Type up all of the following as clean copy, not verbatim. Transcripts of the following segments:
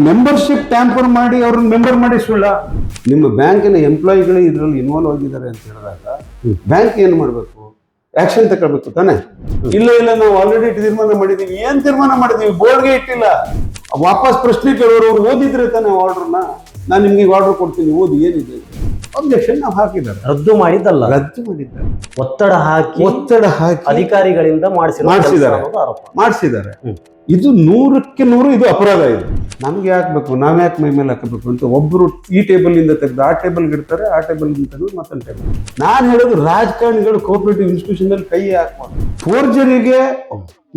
Membership tamper ಮಾಡಿ ಅವ್ರನ್ನ member ಮಾಡಿ ಸುಳ್ಳ. ನಿಮ್ಮ ಬ್ಯಾಂಕಿನ ಎಂಪ್ಲಾಯಿಗಳು ಇದರಲ್ಲಿ ಇನ್ವಾಲ್ವ್ ಆಗಿದ್ದಾರೆ ಅಂತ ಹೇಳಿದಾಗ ಬ್ಯಾಂಕ್ ಏನು ಮಾಡಬೇಕು? ಆಕ್ಷನ್ ತಗೊಳ್ಬೇಕು ತಾನೆ. ಇಲ್ಲ ನಾವು ಆಲ್ರೆಡಿ ತೀರ್ಮಾನ ಮಾಡಿದೀವಿ. ಏನ್ ತೀರ್ಮಾನ ಮಾಡಿದೀವಿ? ಬೋರ್ಡ್ಗೆ ಇಟ್ಟಿಲ್ಲ. ವಾಪಸ್ ಪ್ರಶ್ನೆ ಕೇಳೋರು ಅವ್ರು ಓದಿದ್ರೆ ತಾನೆ ಆರ್ಡರ್ನ. ನಾನು ನಿಮ್ಗೆ ಆರ್ಡರ್ ಕೊಡ್ತೀನಿ, ಓದಿ ಏನಿದೆ. ಅಬ್ಜೆಕ್ಷನ್ ನಾವು ಹಾಕಿದ್ದಾರೆ. ರದ್ದು ಮಾಡಿದ್ದಲ್ಲ, ರದ್ದು ಮಾಡಿದ್ದಾರೆ. ಒತ್ತಡ ಹಾಕಿ ಅಧಿಕಾರಿಗಳಿಂದ ಮಾಡಿಸಿದ್ದಾರೆ. ಇದು 100ಕ್ಕೆ 100 ಇದು ಅಪರಾಧ. ಇದು ನಮ್ಗೆ ಹಾಕ್ಬೇಕು, ನಾವ್ ಯಾಕೆ ಮೈ ಮೇಲೆ ಹಾಕಬೇಕು ಅಂತ ಒಬ್ರು ಈ ಟೇಬಲ್ ಇಂದ ತೆಗೆದು ಆ ಟೇಬಲ್ ಇಡ್ತಾರೆ, ಆ ಟೇಬಲ್ ಇಂದ ತೆಗೆದು ಮತ್ತೊಂದು ಟೇಬಲ್. ನಾನು ಹೇಳೋದು ರಾಜಕಾರಣಿಗಳು ಕೋಆಪರೇಟಿವ್ ಇನ್ಸ್ಟಿಟ್ಯೂಷನ್ ಅಲ್ಲಿ ಕೈ ಹಾಕ್ಬಾರ್ದು. ಫೋರ್ಜರಿಗೆ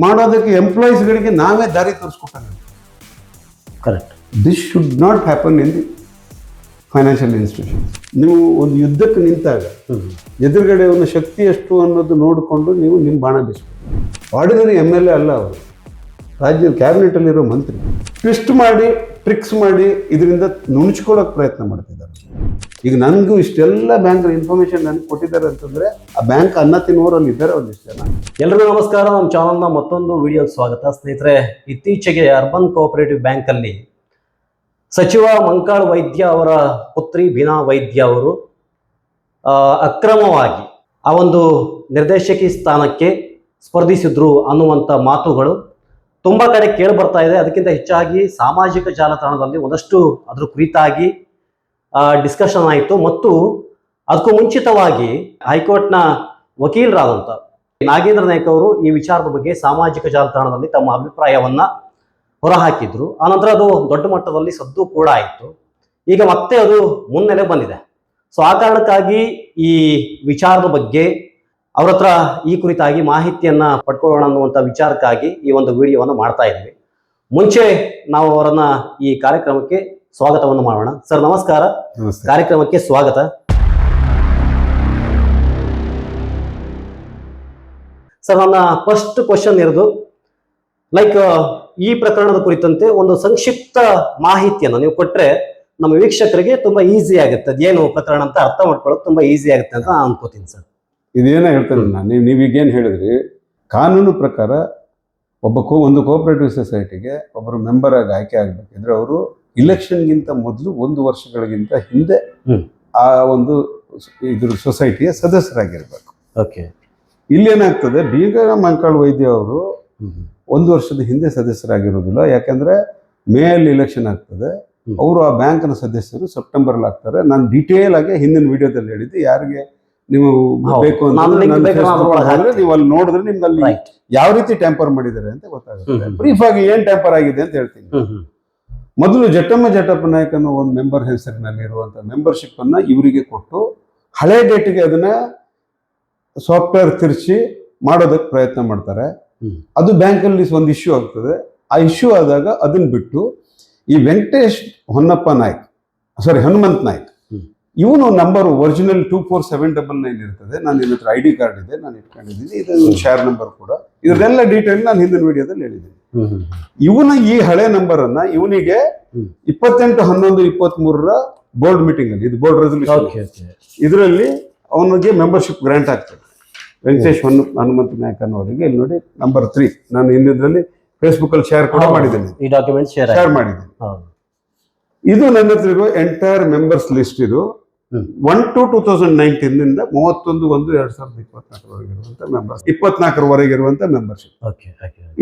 ಮಾಡೋದಕ್ಕೆ ಎಂಪ್ಲಾಯೀಸ್ ಗಳಿಗೆ ನಾವೇ ದಾರಿ ತೋರಿಸ್ಕೊಟ್ಟಾಗ correct. This should not happen in the financial institution. ನೀವು ಒಂದು ಯುದ್ಧಕ್ಕೆ ನಿಂತಾಗ ಎದುರುಗಡೆ ಒಂದು ಶಕ್ತಿ ಎಷ್ಟು ಅನ್ನೋದು ನೋಡಿಕೊಂಡು ನೀವು ನಿಮ್ಮ ಬಾಣ ಬೀಸಬೇಕು. ಆರ್ಡಿನರಿ MLA ಅಲ್ಲ ಅವರು, ರಾಜ್ಯದ ಕ್ಯಾಬಿನೆಟಲ್ಲಿರೋ ಮಂತ್ರಿ. ಟ್ವಿಸ್ಟ್ ಮಾಡಿ, ಟ್ರಿಕ್ಸ್ ಮಾಡಿ ಇದರಿಂದ ನುಣುಚ್ಕೊಳ್ಳೋಕೆ ಪ್ರಯತ್ನ ಮಾಡ್ತಿದ್ದಾರೆ. ಈಗ ನನಗೂ ಇಷ್ಟೆಲ್ಲ ಬ್ಯಾಂಕ್ ಇನ್ಫಾರ್ಮೇಶನ್ ನನಗೆ ಕೊಟ್ಟಿದ್ದಾರೆ ಅಂತಂದರೆ ಆ ಬ್ಯಾಂಕ್ ಅನ್ನ ತಿನ್ನುವರಲ್ಲಿ ಇದ್ದಾರೆ ಒಂದಿಷ್ಟು ಜನ. ಎಲ್ರಿಗೂ ನಮಸ್ಕಾರ. ನಮ್ಮ ಚಾನಲ್ನ ಮತ್ತೊಂದು ವಿಡಿಯೋಗೆ ಸ್ವಾಗತ. ಸ್ನೇಹಿತರೆ, ಇತ್ತೀಚೆಗೆ ಅರ್ಬನ್ ಕೋಆಪರೇಟಿವ್ ಬ್ಯಾಂಕಲ್ಲಿ ಸಚಿವ ಮಂಕಾಳ್ ವೈದ್ಯ ಅವರ ಪುತ್ರಿ ಬೀನಾ ವೈದ್ಯ ಅವರು ಅಕ್ರಮವಾಗಿ ಆ ಒಂದು ನಿರ್ದೇಶಕಿ ಸ್ಥಾನಕ್ಕೆ ಸ್ಪರ್ಧಿಸಿದ್ರು ಅನ್ನುವಂಥ ಮಾತುಗಳು ತುಂಬ ಕಡೆ ಕೇಳಿ ಬರ್ತಾ ಇದೆ. ಅದಕ್ಕಿಂತ ಹೆಚ್ಚಾಗಿ ಸಾಮಾಜಿಕ ಜಾಲತಾಣದಲ್ಲಿ ಒಂದಷ್ಟು ಅದ್ರ ಕುರಿತಾಗಿ ಡಿಸ್ಕಷನ್ ಆಯಿತು. ಮತ್ತು ಅದಕ್ಕೂ ಮುಂಚಿತವಾಗಿ ಹೈಕೋರ್ಟ್ನ ವಕೀಲರಾದಂಥ ನಾಗೇಂದ್ರ ನಾಯ್ಕ ಅವರು ಈ ವಿಚಾರದ ಬಗ್ಗೆ ಸಾಮಾಜಿಕ ಜಾಲತಾಣದಲ್ಲಿ ತಮ್ಮ ಅಭಿಪ್ರಾಯವನ್ನ ಹೊರಹಾಕಿದ್ರು. ಆನಂತರ ಅದು ದೊಡ್ಡ ಮಟ್ಟದಲ್ಲಿ ಸದ್ದು ಕೂಡ ಆಯಿತು. ಈಗ ಮತ್ತೆ ಅದು ಮುನ್ನೆಲೆ ಬಂದಿದೆ. ಸೊ ಆ ಕಾರಣಕ್ಕಾಗಿ ಈ ವಿಚಾರದ ಬಗ್ಗೆ ಅವ್ರ ಹತ್ರ ಈ ಕುರಿತಾಗಿ ಮಾಹಿತಿಯನ್ನ ಪಡ್ಕೊಳ್ಳೋಣ ಅನ್ನುವಂಥ ವಿಚಾರಕ್ಕಾಗಿ ಈ ಒಂದು ವಿಡಿಯೋವನ್ನು ಮಾಡ್ತಾ ಇದ್ದೀವಿ. ಮುಂಚೆ ನಾವು ಅವರನ್ನ ಈ ಕಾರ್ಯಕ್ರಮಕ್ಕೆ ಸ್ವಾಗತವನ್ನು ಮಾಡೋಣ. ಸರ್ ನಮಸ್ಕಾರ, ಕಾರ್ಯಕ್ರಮಕ್ಕೆ ಸ್ವಾಗತ. ಸರ್, ನನ್ನ ಫಸ್ಟ್ ಕ್ವಶನ್ ಇರೋದು ಈ ಪ್ರಕರಣದ ಕುರಿತಂತೆ ಒಂದು ಸಂಕ್ಷಿಪ್ತ ಮಾಹಿತಿಯನ್ನು ನೀವು ಕೊಟ್ರೆ ನಮ್ಮ ವೀಕ್ಷಕರಿಗೆ ತುಂಬಾ ಈಸಿ ಆಗುತ್ತೆ. ಅದೇನು ಪ್ರಕರಣ ಅಂತ ಅರ್ಥ ಮಾಡ್ಕೊಳ್ಳೋದು ತುಂಬಾ ಈಸಿ ಆಗುತ್ತೆ ಅಂತ ನಾನು ಅನ್ಕೋತೀನಿ ಸರ್. ಇದೇನ ಹೇಳ್ತಾರೆ ನಾನು, ನೀವೀಗೇನು ಹೇಳಿದ್ರಿ, ಕಾನೂನು ಪ್ರಕಾರ ಒಂದು ಕೋಆಪರೇಟಿವ್ ಸೊಸೈಟಿಗೆ ಒಬ್ಬರು ಮೆಂಬರ್ ಆಗಿ ಆಯ್ಕೆ ಆಗ್ಬೇಕಿದ್ರೆ ಅವರು ಇಲೆಕ್ಷನ್ಗಿಂತ ಮೊದಲು 1 ವರ್ಷಗಳಿಗಿಂತ ಹಿಂದೆ ಆ ಒಂದು ಇದ್ರ ಸೊಸೈಟಿಯ ಸದಸ್ಯರಾಗಿರ್ಬೇಕು. ಓಕೆ. ಇಲ್ಲೇನಾಗ್ತದೆ, ಬೀನಾ ಮಂಕಾಳ್ ವೈದ್ಯ ಅವರು 1 ವರ್ಷದ ಹಿಂದೆ ಸದಸ್ಯರಾಗಿರೋದಿಲ್ಲ. ಯಾಕಂದ್ರೆ ಮೇಯಲ್ಲಿ ಇಲೆಕ್ಷನ್ ಆಗ್ತದೆ. ಅವರು ಆ ಬ್ಯಾಂಕ್ನ ಸದಸ್ಯರು ಸೆಪ್ಟೆಂಬರ್ ಆಗ್ತಾರೆ. ನಾನು ಡೀಟೇಲ್ ಆಗಿ ಹಿಂದಿನ ವಿಡಿಯೋದಲ್ಲಿ ಹೇಳಿದ್ದೆ. ಯಾರಿಗೆ ನೀವು ಬೇಕು ಅಂದ್ರೆ ನೀವು ಅಲ್ಲಿ ನೋಡಿದ್ರೆ ನಿಮ್ಗೆ ಅಲ್ಲಿ ಯಾವ ರೀತಿ ಟ್ಯಾಂಪರ್ ಮಾಡಿದ್ದಾರೆ ಅಂತ ಗೊತ್ತಾಗುತ್ತೆ. ಬ್ರೀಫ್ ಆಗಿ ಏನ್ ಟ್ಯಾಂಪರ್ ಆಗಿದೆ ಅಂತ ಹೇಳ್ತೀನಿ. ಮೊದಲು ಜಟ್ಟಪ್ಪ ನಾಯಕ್ ಅನ್ನೋ ಒಂದು ಮೆಂಬರ್ ಹೆಸರಿನಲ್ಲಿ ಇರುವಂತ ಮೆಂಬರ್ಶಿಪ್ ಅನ್ನ ಇವರಿಗೆ ಕೊಟ್ಟು ಹಳೆ ಡೇಟ್ಗೆ ಅದನ್ನ ಸಾಫ್ಟ್ವೇರ್ ತಿರ್ಚಿ ಮಾಡೋದಕ್ಕೆ ಪ್ರಯತ್ನ ಮಾಡ್ತಾರೆ. ಅದು ಬ್ಯಾಂಕಲ್ಲಿ ಒಂದು ಇಶ್ಯೂ ಆಗ್ತದೆ. ಆ ಇಶ್ಯೂ ಆದಾಗ ಅದನ್ನ ಬಿಟ್ಟು ಈ ವೆಂಕಟೇಶ್ ಹನುಮಂತ್ ನಾಯ್ಕ್ ಇವನು ನಂಬರ್ ಒರಿಜಿನಲ್ 24799 ಇರ್ತದೆ. ನಾನು ಇದ್ರ ಹತ್ರ ID ಕಾರ್ಡ್ ಇದೆ, ನಾನು ಇಟ್ಕೊಂಡಿದ್ದೀನಿ. ಇದು ಶೇರ್ ನಂಬರ್ ಕೂಡ. ಇದೆಲ್ಲ ಡೀಟೇಲ್ ನಾನು ಹಿಂದಿನ ವಿಡಿಯೋದಲ್ಲಿ ಹೇಳಿದ್ದೀನಿ. ಇವನ ಈ ಹಳೆ ನಂಬರ್ ಅನ್ನ ಇವನಿಗೆ 28/11/23 ಬೋರ್ಡ್ ಮೀಟಿಂಗ್ ಅಲ್ಲಿ, ಇದು ಬೋರ್ಡ್ ರೆಸಲ್ಯೂಷನ್, ಇದರಲ್ಲಿ ಅವನಿಗೆ ಮೆಂಬರ್ಶಿಪ್ ಗ್ರಾಂಟ್ ಆಗ್ತದೆ. ವೆಂಕಟೇಶ್ ಹನುಮಂತ ನಾಯಕ್ ಅನ್ನೋರಿಗೆ ಇಲ್ಲಿ ನೋಡಿ ನಂಬರ್ 3 ನಾನು ಹಿಂದಿದ್ರಲ್ಲಿ ಫೇಸ್ಬುಕ್ ಅಲ್ಲಿ ಶೇರ್ ಕೂಡ ಮಾಡಿದ್ದೇನೆ. ಈ ಡಾಕ್ಯುಮೆಂಟ್ ಶೇರ್ ಮಾಡಿದ್ದೇನೆ. ಇದು ನನ್ನ ಹತ್ರ ಇರುವ ಎಂಟೈರ್ ಮೆಂಬರ್ಸ್ ಲಿಸ್ಟ್. ಇದು 1-2019 ನಿಂದ 31/1/2024 ಇರುವಂತ ಮೆಂಬರ್ಸ್, 24 ಇರುವಂತ ಮೆಂಬರ್ಶಿಪ್.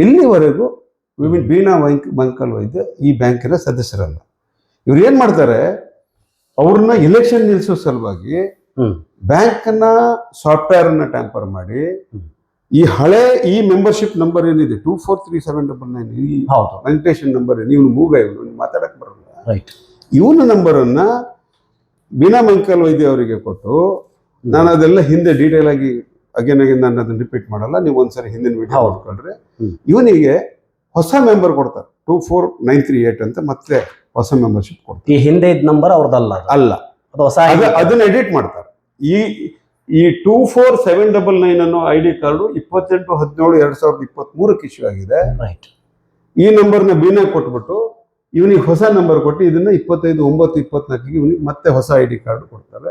ಇಲ್ಲಿವರೆಗೂ ಬೀನಾ ಮಂಕಾಳ್ ವೈದ್ಯ ಈ ಬ್ಯಾಂಕಿನ ಸದಸ್ಯರಲ್ಲ. ಇವ್ರು ಏನ್ ಮಾಡ್ತಾರೆ, ಅವ್ರನ್ನ ಇಲೆಕ್ಷನ್ ನಿಲ್ಲಿಸೋ ಸಲುವಾಗಿ ಬ್ಯಾಂಕ್ನ ಸಾಫ್ಟ್ವೇರ್ ಅನ್ನ ಟ್ಯಾಂಪರ್ ಮಾಡಿ ಈ ಹಳೆ ಈ ಮೆಂಬರ್ಶಿಪ್ ನಂಬರ್ ಏನಿದೆ 243799 ಈ ವೆಂಕಟೇಶನ್ ನಂಬರ್, ನೀವು ಮೂಗ ಇವನು ಮಾತಾಡಕ್ ಬರಲ್ಲ, ಇವನ ನಂಬರ್ ಅನ್ನ ಬೀನಾ ಮಂಕಾಳ್ ವೈದ್ಯ ಅವರಿಗೆ ಕೊಟ್ಟು, ನಾನು ಅದೆಲ್ಲ ಹಿಂದೆ ಡೀಟೇಲ್ ಆಗಿ ಅಗೇನ್ ನಾನು ಅದನ್ನ ರಿಪೀಟ್ ಮಾಡಲ್ಲ, ನೀವು ಒಂದ್ಸರಿ ಹಿಂದಿನ ವಿಡಿಯೋ ನೋಡ್ಕೊಂಡ್ರೆ, ಇವನಿಗೆ ಹೊಸ ಮೆಂಬರ್ ಕೊಡ್ತಾರೆ 24938 ಅಂತ. ಮತ್ತೆ ಹೊಸ ಮೆಂಬರ್ಶಿಪ್ ಕೊಡ್ತಾರೆ. ಈ ಹಿಂದೆ ಇದ್ದ ನಂಬರ್ ಅವ್ರದ್ದಲ್ಲ, ಅದನ್ನ ಎಡಿಟ್ ಮಾಡ್ತಾರೆ. ಈ 24799 ಅನ್ನೋ ID ಕಾರ್ಡು 28/17/2023 ಇಶ್ಯೂ ಆಗಿದೆ. ಈ ನಂಬರ್ನ ಬೀನಾ ಕೊಟ್ಬಿಟ್ಟು ಇವನಿಗೆ ಹೊಸ ನಂಬರ್ ಕೊಟ್ಟು ಇದನ್ನ 25/9/24 ಇವನಿಗೆ ಮತ್ತೆ ಹೊಸ ID ಕಾರ್ಡ್ ಕೊಡ್ತಾರೆ.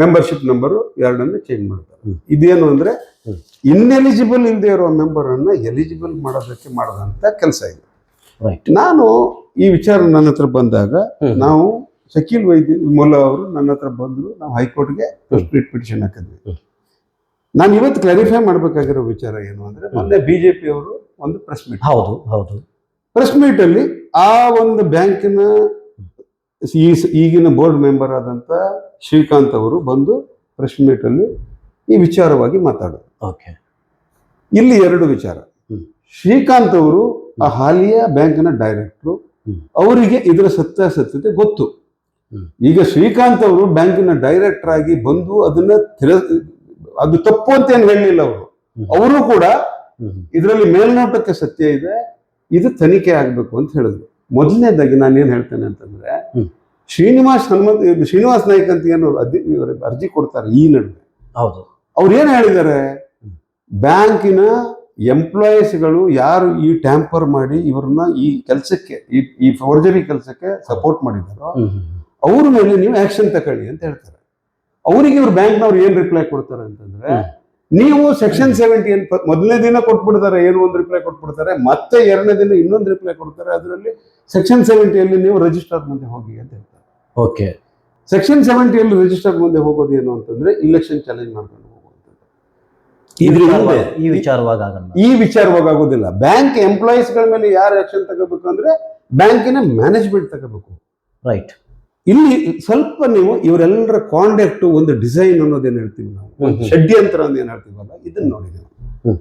ಮೆಂಬರ್ಶಿಪ್ ನಂಬರ್ 2 ಚೇಂಜ್ ಮಾಡ್ತಾರೆ. ಇದೇನು ಅಂದ್ರೆ ಇನ್ಎಲಿಜಿಬಲ್ ಇಲ್ಲದೆ ಇರೋ ಮೆಂಬರ್ ಅನ್ನ ಎಲಿಜಿಬಲ್ ಮಾಡೋದಕ್ಕೆ ಮಾಡದಂತ ಕೆಲಸ ಇದೆ. ರೈಟ್. ನಾನು ಈ ವಿಚಾರ ನನ್ನ ಹತ್ರ ಬಂದಾಗ ನಾವು ಶಕೀಲ್ ವೈದ್ಯ ಮೊಲ್ಲ ಅವರು ನನ್ನ ಹತ್ರ ಬಂದ್ರು, ನಾವು ಹೈಕೋರ್ಟ್ಗೆ ರಿಟ್ ಪಿಟಿಷನ್ ಹಾಕಿದ್ವಿ. ನಾನು ಇವತ್ತು ಕ್ಲಾರಿಫೈ ಮಾಡ್ಬೇಕಾಗಿರೋ ವಿಚಾರ ಏನು ಅಂದ್ರೆ, ಮೊನ್ನೆ ಬಿಜೆಪಿ ಅವರು ಒಂದು ಪ್ರೆಸ್ ಮೀಟ್, ಹೌದು ಪ್ರೆಸ್ ಮೀಟ್ ಅಲ್ಲಿ ಆ ಒಂದು ಬ್ಯಾಂಕಿನ ಈಗಿನ ಬೋರ್ಡ್ ಮೆಂಬರ್ ಆದಂತ ಶ್ರೀಕಾಂತ್ ಅವರು ಬಂದು ಪ್ರೆಸ್ ಮೀಟ್ ಅಲ್ಲಿ ಈ ವಿಚಾರವಾಗಿ ಮಾತಾಡೋದು. ಓಕೆ. ಇಲ್ಲಿ ಎರಡು ವಿಚಾರ. ಶ್ರೀಕಾಂತ್ ಅವರು ಆ ಹಾಲಿಯ ಬ್ಯಾಂಕಿನ ಡೈರೆಕ್ಟ್ರು, ಅವರಿಗೆ ಇದರ ಸತ್ಯಾಸತ್ಯತೆ ಗೊತ್ತು. ಈಗ ಶ್ರೀಕಾಂತ್ ಅವರು ಬ್ಯಾಂಕಿನ ಡೈರೆಕ್ಟರ್ ಆಗಿ ಬಂದು ಅದನ್ನ ಅದು ತಪ್ಪು ಅಂತ ಏನು ಹೇಳಲಿಲ್ಲ. ಅವರು ಕೂಡ ಇದರಲ್ಲಿ ಮೇಲ್ನೋಟಕ್ಕೆ ಸತ್ಯ ಇದೆ, ಇದು ತನಿಖೆ ಆಗ್ಬೇಕು ಅಂತ ಹೇಳಿದ್ರು. ಮೊದಲನೇದಾಗಿ ನಾನು ಏನ್ ಹೇಳ್ತೇನೆ ಅಂತಂದ್ರೆ, ಶ್ರೀನಿವಾಸ್ ನಾಯ್ಕ್ ಅಂತ ಏನು ಅರ್ಜಿ ಕೊಡ್ತಾರೆ ಈ ನಡುವೆ, ಹೌದು, ಅವ್ರು ಏನ್ ಹೇಳಿದ್ದಾರೆ, ಬ್ಯಾಂಕಿನ ಎಂಪ್ಲಾಯೀಸ್ಗಳು ಯಾರು ಈ ಟ್ಯಾಂಪರ್ ಮಾಡಿ ಇವ್ರನ್ನ ಈ ಕೆಲಸಕ್ಕೆ ಈ ಫೋರ್ಜರಿ ಕೆಲಸಕ್ಕೆ ಸಪೋರ್ಟ್ ಮಾಡಿದಾರೋ ಅವ್ರ ಮೇಲೆ ನೀವು ಆಕ್ಷನ್ ತಗೊಳ್ಳಿ ಅಂತ ಹೇಳ್ತಾರೆ. ಅವರಿಗೆ ಇವ್ರು ಬ್ಯಾಂಕ್ನವ್ರು ಏನ್ ರಿಪ್ಲೈ ಕೊಡ್ತಾರೆ ಅಂತಂದ್ರೆ, ನೀವು ಸೆಕ್ಷನ್ 70 ಮೊದಲನೇ ದಿನ ಕೊಟ್ಬಿಡ್ತಾರೆ, ಏನು ಒಂದು ರಿಪ್ಲೈ ಕೊಟ್ಬಿಡ್ತಾರೆ, ಮತ್ತೆ ಎರಡನೇ ದಿನ ಇನ್ನೊಂದು ರಿಪ್ಲೈ ಕೊಡ್ತಾರೆ. ಅದರಲ್ಲಿ ಸೆಕ್ಷನ್ 70 ನೀವು ರಿಜಿಸ್ಟರ್ ಮುಂದೆ ಹೋಗಿ ಅಂತ ಹೇಳ್ತಾರೆ. ಓಕೆ. ಸೆಕ್ಷನ್ 70 ರಿಜಿಸ್ಟರ್ ಮುಂದೆ ಹೋಗೋದು ಏನು ಅಂತಂದ್ರೆ, ಇಲೆಕ್ಷನ್ ಚಾಲೆಂಜ್ ಮಾಡ್ಕೊಂಡು ಈ ವಿಚಾರವಾಗಿ ಆಗೋದಿಲ್ಲ. ಬ್ಯಾಂಕ್ ಎಂಪ್ಲಾಯೀಸ್ ಗಳ ಮೇಲೆ ಯಾರು ಆಕ್ಷನ್ ತಗೋಬೇಕು ಅಂದ್ರೆ ಬ್ಯಾಂಕಿನ ಮ್ಯಾನೇಜ್ಮೆಂಟ್ ತಗೋಬೇಕು. ರೈಟ್. ಇಲ್ಲಿ ಸ್ವಲ್ಪ ನೀವು ಇವರೆಲ್ಲರ ಕಾಂಡಕ್ಟ್, ಒಂದು ಡಿಸೈನ್ ಅನ್ನೋದೇನು ಹೇಳ್ತೀವಿ ನಾವು, ಒಂದು ಷಡ್ಯಂತ್ರ ಅಂತ ಏನ್ ಹೇಳ್ತೀವಲ್ಲ, ಇದನ್ನ ನೋಡಿ ನಾವು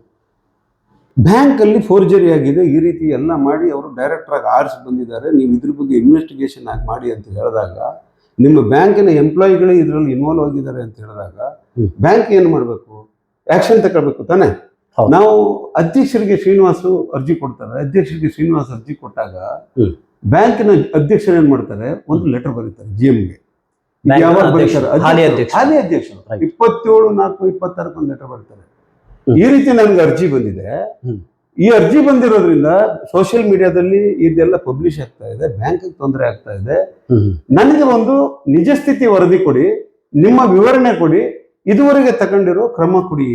ಬ್ಯಾಂಕ್ ಅಲ್ಲಿ ಫೋರ್ಜರಿ ಆಗಿದೆ, ಈ ರೀತಿ ಎಲ್ಲ ಮಾಡಿ ಅವರು ಡೈರೆಕ್ಟರ್ ಆಗಿ ಆರಿಸಿ ಬಂದಿದ್ದಾರೆ, ನೀವು ಇದ್ರ ಬಗ್ಗೆ ಇನ್ವೆಸ್ಟಿಗೇಷನ್ ಆಗಿ ಮಾಡಿ ಅಂತ ಹೇಳಿದಾಗ, ನಿಮ್ಮ ಬ್ಯಾಂಕಿನ ಎಂಪ್ಲಾಯಿಗಳೇ ಇದರಲ್ಲಿ ಇನ್ವಾಲ್ವ್ ಆಗಿದ್ದಾರೆ ಅಂತ ಹೇಳಿದಾಗ ಬ್ಯಾಂಕ್ ಏನು ಮಾಡಬೇಕು, ಆಕ್ಷನ್ ತಗೊಳ್ಬೇಕು ತಾನೆ. ನಾವು ಅಧ್ಯಕ್ಷರಿಗೆ ಶ್ರೀನಿವಾಸ್ ಅರ್ಜಿ ಕೊಡ್ತಾರೆ, ಅಧ್ಯಕ್ಷರಿಗೆ ಶ್ರೀನಿವಾಸ್ ಅರ್ಜಿ ಕೊಟ್ಟಾಗ ಬ್ಯಾಂಕಿನ ಅಧ್ಯಕ್ಷರು ಏನ್ ಮಾಡ್ತಾರೆ, ಒಂದು ಲೆಟರ್ ಬರೀತಾರೆ GMಗೆ. ಯಾವಾಗ ಬರೀತಾರೆ, ಹಾಲಿ ಅಧ್ಯಕ್ಷರು 27/4/26 ಒಂದು ಲೆಟರ್ ಬರ್ತಾರೆ. ಈ ರೀತಿ ನನ್ಗೆ ಅರ್ಜಿ ಬಂದಿದೆ, ಈ ಅರ್ಜಿ ಬಂದಿರೋದ್ರಿಂದ ಸೋಷಿಯಲ್ ಮೀಡಿಯಾದಲ್ಲಿ ಇದೆಲ್ಲ ಪಬ್ಲಿಷ್ ಆಗ್ತಾ ಇದೆ, ಬ್ಯಾಂಕ್ ತೊಂದರೆ ಆಗ್ತಾ ಇದೆ, ನನಗೆ ಒಂದು ನಿಜ ಸ್ಥಿತಿ ವರದಿ ಕೊಡಿ, ನಿಮ್ಮ ವಿವರಣೆ ಕೊಡಿ, ಇದುವರೆಗೆ ತಗೊಂಡಿರೋ ಕ್ರಮ ಕೊಡಿ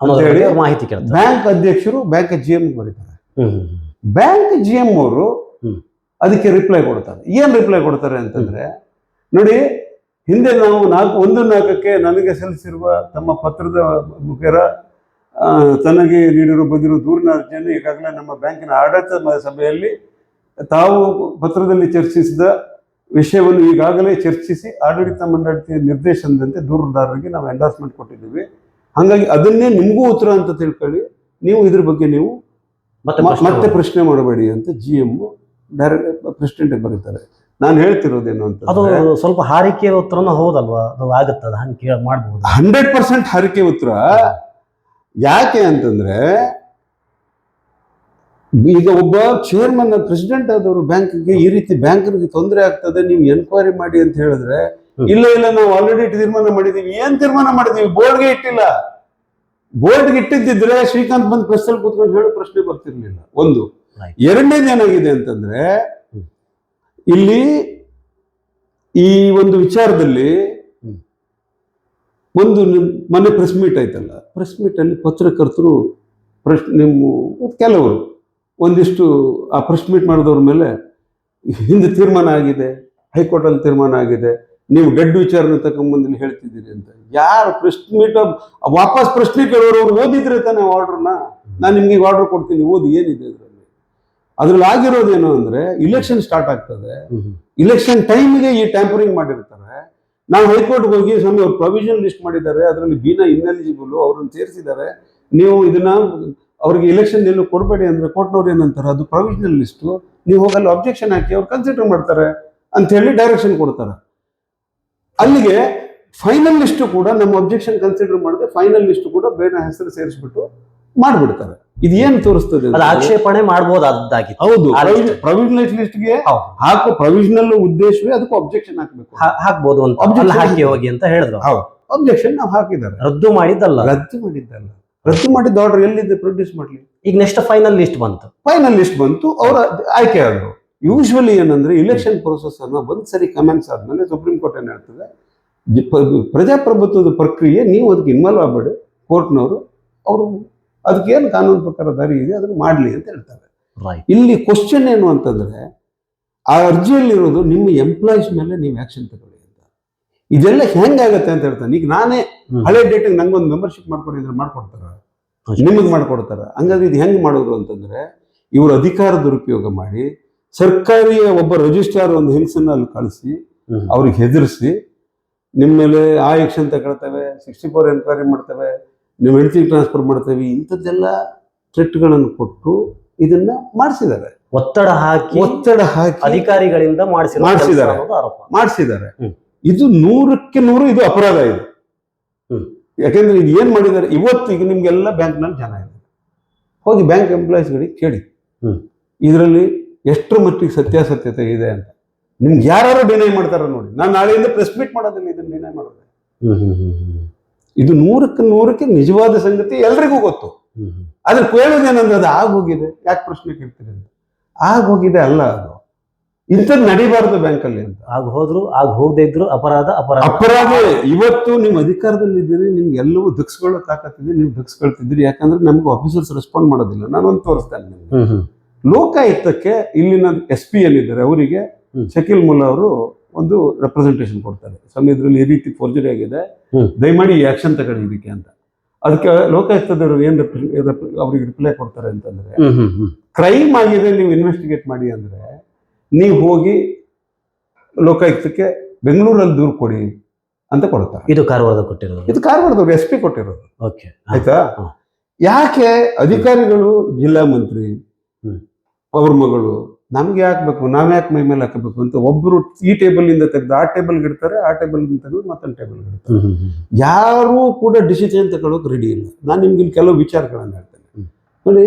ಅಂತ ಹೇಳಿ ಮಾಹಿತಿ ಕೇಳ್ತಾರೆ. ಬ್ಯಾಂಕ್ ಅಧ್ಯಕ್ಷರು ಬ್ಯಾಂಕ್ GM ಬರೀತಾರೆ. ಬ್ಯಾಂಕ್ GM ಅವರು ಅದಕ್ಕೆ ರಿಪ್ಲೈ ಕೊಡ್ತಾರೆ. ಏನ್ ರಿಪ್ಲೈ ಕೊಡ್ತಾರೆ ಅಂತಂದ್ರೆ, ನೋಡಿ, ಹಿಂದೆ ನಾವು 1/4ಕ್ಕೆ ನನಗೆ ಸಲ್ಲಿಸಿರುವ ತಮ್ಮ ಪತ್ರದ ಮುಖೇನ ತನಗೆ ನೀಡಿರುವ ಬಂದಿರುವ ದೂರಿನ ಅರ್ಜಿಯನ್ನು ಈಗಾಗಲೇ ನಮ್ಮ ಬ್ಯಾಂಕಿನ ಆಡಳಿತ ಸಭೆಯಲ್ಲಿ ತಾವು ಪತ್ರದಲ್ಲಿ ಚರ್ಚಿಸಿದ ವಿಷಯವನ್ನು ಈಗಾಗಲೇ ಚರ್ಚಿಸಿ ಆಡಳಿತ ಮಂಡಳಿ ನಿರ್ದೇಶನದಂತೆ ದೂರುದಾರರಿಗೆ ನಾವು ಎಂಡಾರ್ಸ್ಮೆಂಟ್ ಕೊಟ್ಟಿದ್ದೀವಿ. ಹಾಗಾಗಿ ಅದನ್ನೇ ನಿಮಗೂ ಉತ್ತರ ಅಂತ ತಿಳ್ಕೊಳ್ಳಿ, ನೀವು ಇದ್ರ ಬಗ್ಗೆ ನೀವು ಮತ್ತೆ ಪ್ರಶ್ನೆ ಮಾಡಬೇಡಿ ಅಂತ GM ಡೈರೆಕ್ಟ್ ಪ್ರೆಸಿಡೆಂಟ್ ಬರೀತಾರೆ. ನಾನು ಹೇಳ್ತಿರೋದೇನು ಅಂತ, ಅದು ಸ್ವಲ್ಪ ಹಾರಿಕೆ ಉತ್ತರನ ಹೌದಲ್ವಾ, ಅದು ಆಗುತ್ತದ ಹಂಗೆ ಮಾಡ್ಬೋದು. 100% ಹಾರಿಕೆ ಉತ್ತರ. ಯಾಕೆ ಅಂತಂದ್ರೆ, ಈಗ ಒಬ್ಬ ಚೇರ್ಮನ್ ಪ್ರೆಸಿಡೆಂಟ್ ಆದವರು ಬ್ಯಾಂಕ್ಗೆ ಈ ರೀತಿ ಬ್ಯಾಂಕ್ಗೆ ತೊಂದರೆ ಆಗ್ತದೆ, ನೀವು ಎನ್ಕ್ವೈರಿ ಮಾಡಿ ಅಂತ ಹೇಳಿದ್ರೆ, ಇಲ್ಲ ನಾವು ಆಲ್ರೆಡಿ ತೀರ್ಮಾನ ಮಾಡಿದೀವಿ. ಏನ್ ತೀರ್ಮಾನ ಮಾಡಿದೀವಿ? ಬೋರ್ಡ್ಗೆ ಇಟ್ಟಿಲ್ಲ. ಬೋರ್ಡ್ಗೆ ಇಟ್ಟಿದ್ದಿದ್ರೆ ಶ್ರೀಕಾಂತ್ ಬಂದ್ ಪ್ರೆಸ್ ಅಲ್ಲಿ ಕೂತ್ಕೊಂಡು ಹೇಳೋ ಪ್ರಶ್ನೆ ಬರ್ತಿರ್ಲಿಲ್ಲ. ಒಂದು. ಎರಡನೇದು ಏನಾಗಿದೆ ಅಂತಂದ್ರೆ, ಇಲ್ಲಿ ಈ ಒಂದು ವಿಚಾರದಲ್ಲಿ ಒಂದು ಮೊನ್ನೆ ಪ್ರೆಸ್ ಮೀಟ್ ಆಯ್ತಲ್ಲ, ಪ್ರೆಸ್ ಮೀಟ್ ಅಲ್ಲಿ ಪತ್ರಕರ್ತರು ಕೆಲವರು ಒಂದಿಷ್ಟು ಆ ಪ್ರೆಸ್ ಮೀಟ್ ಮಾಡಿದವ್ರ ಮೇಲೆ ಹಿಂದೆ ತೀರ್ಮಾನ ಆಗಿದೆ, ಹೈಕೋರ್ಟ್ ಅಲ್ಲಿ ತೀರ್ಮಾನ ಆಗಿದೆ, ನೀವು ಡೆಡ್ ವಿಚಾರನ ತಗೊಂಡ್ಬಂದು ಹೇಳ್ತಿದ್ದೀರಿ ಅಂತ. ಯಾರು ಪ್ರೆಸ್ ಮೀಟ್ ವಾಪಸ್ ಪ್ರಶ್ನೆ ಕೇಳೋರು ಅವ್ರು ಓದಿದ್ರೆ ತಾನೆ ಆರ್ಡರ್ನ, ನಾನು ನಿಮ್ಗೆ ಆರ್ಡರ್ ಕೊಡ್ತೀನಿ, ಓದಿ ಏನಿದೆ ಇದರಲ್ಲಿ. ಅದ್ರಲ್ಲಿ ಆಗಿರೋದೇನು ಅಂದ್ರೆ, ಇಲೆಕ್ಷನ್ ಸ್ಟಾರ್ಟ್ ಆಗ್ತದೆ, ಇಲೆಕ್ಷನ್ ಟೈಮ್ಗೆ ಈ ಟ್ಯಾಂಪರಿಂಗ್ ಮಾಡಿರ್ತಾರೆ. ನಾವು ಹೈಕೋರ್ಟ್ಗೆ ಹೋಗಿ ಸ್ವಾಮಿ ಅವ್ರು ಪ್ರೊವಿಷನಲ್ ಲಿಸ್ಟ್ ಮಾಡಿದ್ದಾರೆ, ಅದರಲ್ಲಿ ಬೀನಾ ಇನ್ಎಲಿಜಿಬಲ್, ಅವ್ರನ್ನ ಸೇರಿಸಿದ್ದಾರೆ, ನೀವು ಇದನ್ನ ಅವ್ರಿಗೆ ಇಲೆಕ್ಷನ್ ಎಲ್ಲೂ ಕೊಡಬೇಡಿ ಅಂದ್ರೆ ಕೋರ್ಟ್ನವ್ರು ಏನಂತಾರೆ, ಅದು ಪ್ರೊವಿಷನಲ್ ಲಿಸ್ಟು, ನೀವು ಹೋಗಲ್ಲಿ ಅಬ್ಜೆಕ್ಷನ್ ಹಾಕಿ ಅವ್ರು ಕನ್ಸಿಡರ್ ಮಾಡ್ತಾರೆ ಅಂತ ಹೇಳಿ ಡೈರೆಕ್ಷನ್ ಕೊಡ್ತಾರೆ. ಅಲ್ಲಿಗೆ ಫೈನಲ್ ಲಿಸ್ಟ್ ಕೂಡ ನಮ್ಮ ಅಬ್ಜೆಕ್ಷನ್ ಕನ್ಸಿಡರ್ ಮಾಡದೆ ಫೈನಲ್ ಲಿಸ್ಟ್ ಕೂಡ ಬೇರೆ ಹೆಸರು ಸೇರಿಸ್ಬಿಟ್ಟು ಮಾಡ್ಬಿಡ್ತಾರೆ. ಇದೇನು ತೋರಿಸ್ತದೆ? ಆಕ್ಷೇಪಣೆ ಮಾಡಬಹುದಾಗಿತ್ತು. ಹೌದು, ಪ್ರೊವಿಷನಲ್ ಲಿಸ್ಟ್ಗೆ ಹಾಕೋ ಪ್ರೊವಿಷನಲ್ ಉದ್ದೇಶವೇ ಅದಕ್ಕೂ ಅಬ್ಜೆಕ್ಷನ್ ಹಾಕ್ಬೋದು ಅಂತ ಹಾಕಿ ಹೋಗಿ ಅಂತ ಹೇಳಿದ್ರು. ಹೌದು, ಅಬ್ಜೆಕ್ಷನ್ ನಾವು ಹಾಕಿದ್ದಾರೆ. ರದ್ದು ಮಾಡಿದ್ದಲ್ಲ. ರದ್ದು ಮಾಡಿದ್ದ ಆರ್ಡರ್ ಎಲ್ಲಿದೆ ಪ್ರೊಡ್ಯೂಸ್ ಮಾಡ್ಲಿ. ಈಗ ನೆಕ್ಸ್ಟ್ ಫೈನಲ್ ಲಿಸ್ಟ್ ಬಂತು, ಅವ್ರ ಆಯ್ಕೆ ಆದ್ರು. ಯೂಶ್ವಲಿ ಏನಂದ್ರೆ, ಇಲೆಕ್ಷನ್ ಪ್ರೊಸೆಸ್ ಅನ್ನ ಒಂದ್ಸರಿ ಕಮೆಂಟ್ಸ್ ಆದ್ಮೇಲೆ ಸುಪ್ರೀಂ ಕೋರ್ಟ್ ಏನ್ ಹೇಳ್ತದೆ, ಪ್ರಜಾಪ್ರಭುತ್ವದ ಪ್ರಕ್ರಿಯೆ, ನೀವು ಅದಕ್ಕೆ ಇನ್ವಾಲ್ವ್ ಆಗಬೇಡಿ, ಕೋರ್ಟ್ನವರು ಅವರು ಅದಕ್ಕೆ ಏನು ಕಾನೂನು ಪ್ರಕಾರ ದಾರಿ ಇದೆ ಅದನ್ನು ಮಾಡಲಿ ಅಂತ ಹೇಳ್ತಾರೆ. ರೈಟ್. ಇಲ್ಲಿ ಕ್ವಶನ್ ಏನು ಅಂತಂದ್ರೆ ಆ ಅರ್ಜಿಯಲ್ಲಿರೋದು ನಿಮ್ಮ ಎಂಪ್ಲಾಯೀಸ್ ಮೇಲೆ ನೀವು ಆಕ್ಷನ್ ತಗೊಳ್ಳಿ ಅಂತ. ಇದೆಲ್ಲ ಹೆಂಗಾಗತ್ತೆ ಅಂತ ಹೇಳ್ತಾನೆ. ಈಗ ನಾನೇ ಹಳೆ ಡೇಟಿಗೆ ನಂಗೊಂದು ಮೆಂಬರ್ಶಿಪ್ ಮಾಡ್ಕೊಡಿದ್ರೆ ಮಾಡ್ಕೊಡ್ತಾರ, ನಿಮಗೆ ಮಾಡ್ಕೊಡ್ತಾರ. ಹಂಗಾದ್ರೆ ಇದು ಹೆಂಗ್ ಮಾಡೋದು ಅಂತಂದ್ರೆ ಇವರು ಅಧಿಕಾರ ದುರುಪಯೋಗ ಮಾಡಿ ಸರ್ಕಾರಿ ಒಬ್ಬ ರಿಜಿಸ್ಟ್ರಾರ್ ಒಂದು ಹೆಂಗಸನ್ನ ಅಲ್ಲಿ ಕಳಿಸಿ ಅವ್ರಿಗೆ ಹೆದರಿಸಿ ನಿಮ್ಮ ಮೇಲೆ ಆ ಆಕ್ಷನ್ ತಗೊಳ್ತೇವೆ, 64 ಎನ್ಕ್ವೈರಿ ಮಾಡ್ತೇವೆ, ನೀವು ಹೆಂಡತಿಗೆ ಟ್ರಾನ್ಸ್ಫರ್ ಮಾಡ್ತೇವೆ, ಇಂಥದ್ದೆಲ್ಲ ಥ್ರೆಟ್ಗಳನ್ನು ಕೊಟ್ಟು ಇದನ್ನ ಮಾಡಿಸಿದ್ದಾರೆ. ಒತ್ತಡ ಹಾಕಿ ಅಧಿಕಾರಿಗಳಿಂದ ಮಾಡಿಸಿದ್ದಾರೆ. ಇದು 100ಕ್ಕೆ 100 ಇದು ಅಪರಾಧ ಇದೆ. ಯಾಕೆಂದ್ರೆ ಇದು ಏನ್ ಮಾಡಿದ್ದಾರೆ, ಇವತ್ತಿಗೆ ನಿಮ್ಗೆಲ್ಲ ಬ್ಯಾಂಕ್ ನಲ್ಲಿ ಜನ ಇದೆ, ಹೋಗಿ ಬ್ಯಾಂಕ್ ಎಂಪ್ಲಾಯೀಸ್ಗಳಿಗೆ ಕೇಳಿ ಇದರಲ್ಲಿ ಎಷ್ಟರ ಮಟ್ಟಿಗೆ ಸತ್ಯಾಸತ್ಯತೆ ಇದೆ ಅಂತ. ನಿಮ್ಗೆ ಯಾರು ಡಿನೈ ಮಾಡ್ತಾರ ನೋಡಿ. ನಾನು ನಾಳೆಯಿಂದ ಪ್ರೆಸ್ ಮೀಟ್ ಮಾಡೋದಿಲ್ಲ ಇದನ್ನ ಡಿನೈ ಮಾಡೋದು. ಇದು 100ಕ್ಕೆ 100ಕ್ಕೆ ನಿಜವಾದ ಸಂಗತಿ, ಎಲ್ರಿಗೂ ಗೊತ್ತು. ಅದ್ರ ಕೇಳೋದೇನಂದ್ರೆ ಅದು ಆಗೋಗಿದೆ, ಯಾಕೆ ಪ್ರಶ್ನೆ ಕೇಳ್ತೀರಿ ಅಂತ. ಆಗೋಗಿದೆ ಅಲ್ಲ, ಅದು ಇಂಥದ್ದು ನಡಿಬಾರ್ದು ಬ್ಯಾಂಕಲ್ಲಿ ಅಂತ. ಹೋಗದೆ ಇದ್ರು ಅಪರಾಧ. ಇವತ್ತು ನೀವು ಅಧಿಕಾರದಲ್ಲಿ ಇದ್ದೀರಿ, ನಿಮ್ಗೆ ಎಲ್ಲವೂ ದಕ್ಸ್ಕೊಳ್ಳೋ ತಾಕತ್ತಿದೆ, ನೀವು ದಕ್ಸ್ಕೊಳ್ತಿದ್ದೀರಿ. ಯಾಕಂದ್ರೆ ನಮ್ಗೆ ಆಫೀಸರ್ಸ್ ರೆಸ್ಪಾಂಡ್ ಮಾಡೋದಿಲ್ಲ. ನಾನೊಂದು ತೋರಿಸ್ತೇನೆ ನಿಮ್ಗೆ. ಲೋಕಾಯುಕ್ತಕ್ಕೆ ಇಲ್ಲಿನ SP ಏನಿದ್ದಾರೆ ಅವರಿಗೆ ಶಕೀಲ್ ಮುಲ್ಲಾ ಅವರು ಒಂದು ರೆಪ್ರೆಸೆಂಟೇಷನ್ ಕೊಡ್ತಾರೆ, ಇದ್ರಲ್ಲಿ ಈ ರೀತಿ ಫೋರ್ಜರಿ ಆಗಿದೆ, ದಯಮಾಡಿ ಈ ಆಕ್ಷನ್ ತಗೊಳ್ಳಿ ಇದಕ್ಕೆ ಅಂತ. ಅದಕ್ಕೆ ಲೋಕಾಯುಕ್ತದವರು ಏನ್ ಅವ್ರಿಗೆ ರಿಪ್ಲೈ ಕೊಡ್ತಾರೆ ಅಂತಂದ್ರೆ, ಕ್ರೈಮ್ ಆಗಿದೆ ನೀವು ಇನ್ವೆಸ್ಟಿಗೇಟ್ ಮಾಡಿ ಅಂದ್ರೆ ನೀವು ಹೋಗಿ ಲೋಕಾಯುಕ್ತಕ್ಕೆ ಬೆಂಗಳೂರಲ್ಲಿ ದೂರು ಕೊಡಿ ಅಂತ ಕೊಡ್ತಾರೆ. ಇದು ಕಾರವಾರದವ್ರು ಇದು ಕಾರವಾರದವ್ರು SP ಕೊಟ್ಟಿರೋದು. ಆಯ್ತಾ? ಯಾಕೆ ಅಧಿಕಾರಿಗಳು ಜಿಲ್ಲಾ ಮಂತ್ರಿ ಅವ್ರ ಮಗಳು ನಮ್ಗೆ ಹಾಕ್ಬೇಕು, ನಾವ್ ಯಾಕೆ ಮೈ ಮೇಲೆ ಹಾಕಬೇಕು ಅಂತ ಒಬ್ರು ಈ ಟೇಬಲ್ ಇಂದ ತೆಗೆದು ಆ ಟೇಬಲ್ ಇಡ್ತಾರೆ, ಆ ಟೇಬಲ್ ಇಂದ ತೆಗೆದು ಮತ್ತೊಂದು ಟೇಬಲ್ ಇಡ್ತಾರೆ. ಯಾರೂ ಕೂಡ ಡಿಸಿಷನ್ ತಗೊಳ್ಳೋಕ್ ರೆಡಿ ಇಲ್ಲ. ನಾನು ನಿಮ್ಗೆ ಇಲ್ಲಿ ಕೆಲವು ವಿಚಾರಗಳನ್ನ ಹೇಳ್ತೇನೆ ನೋಡಿ.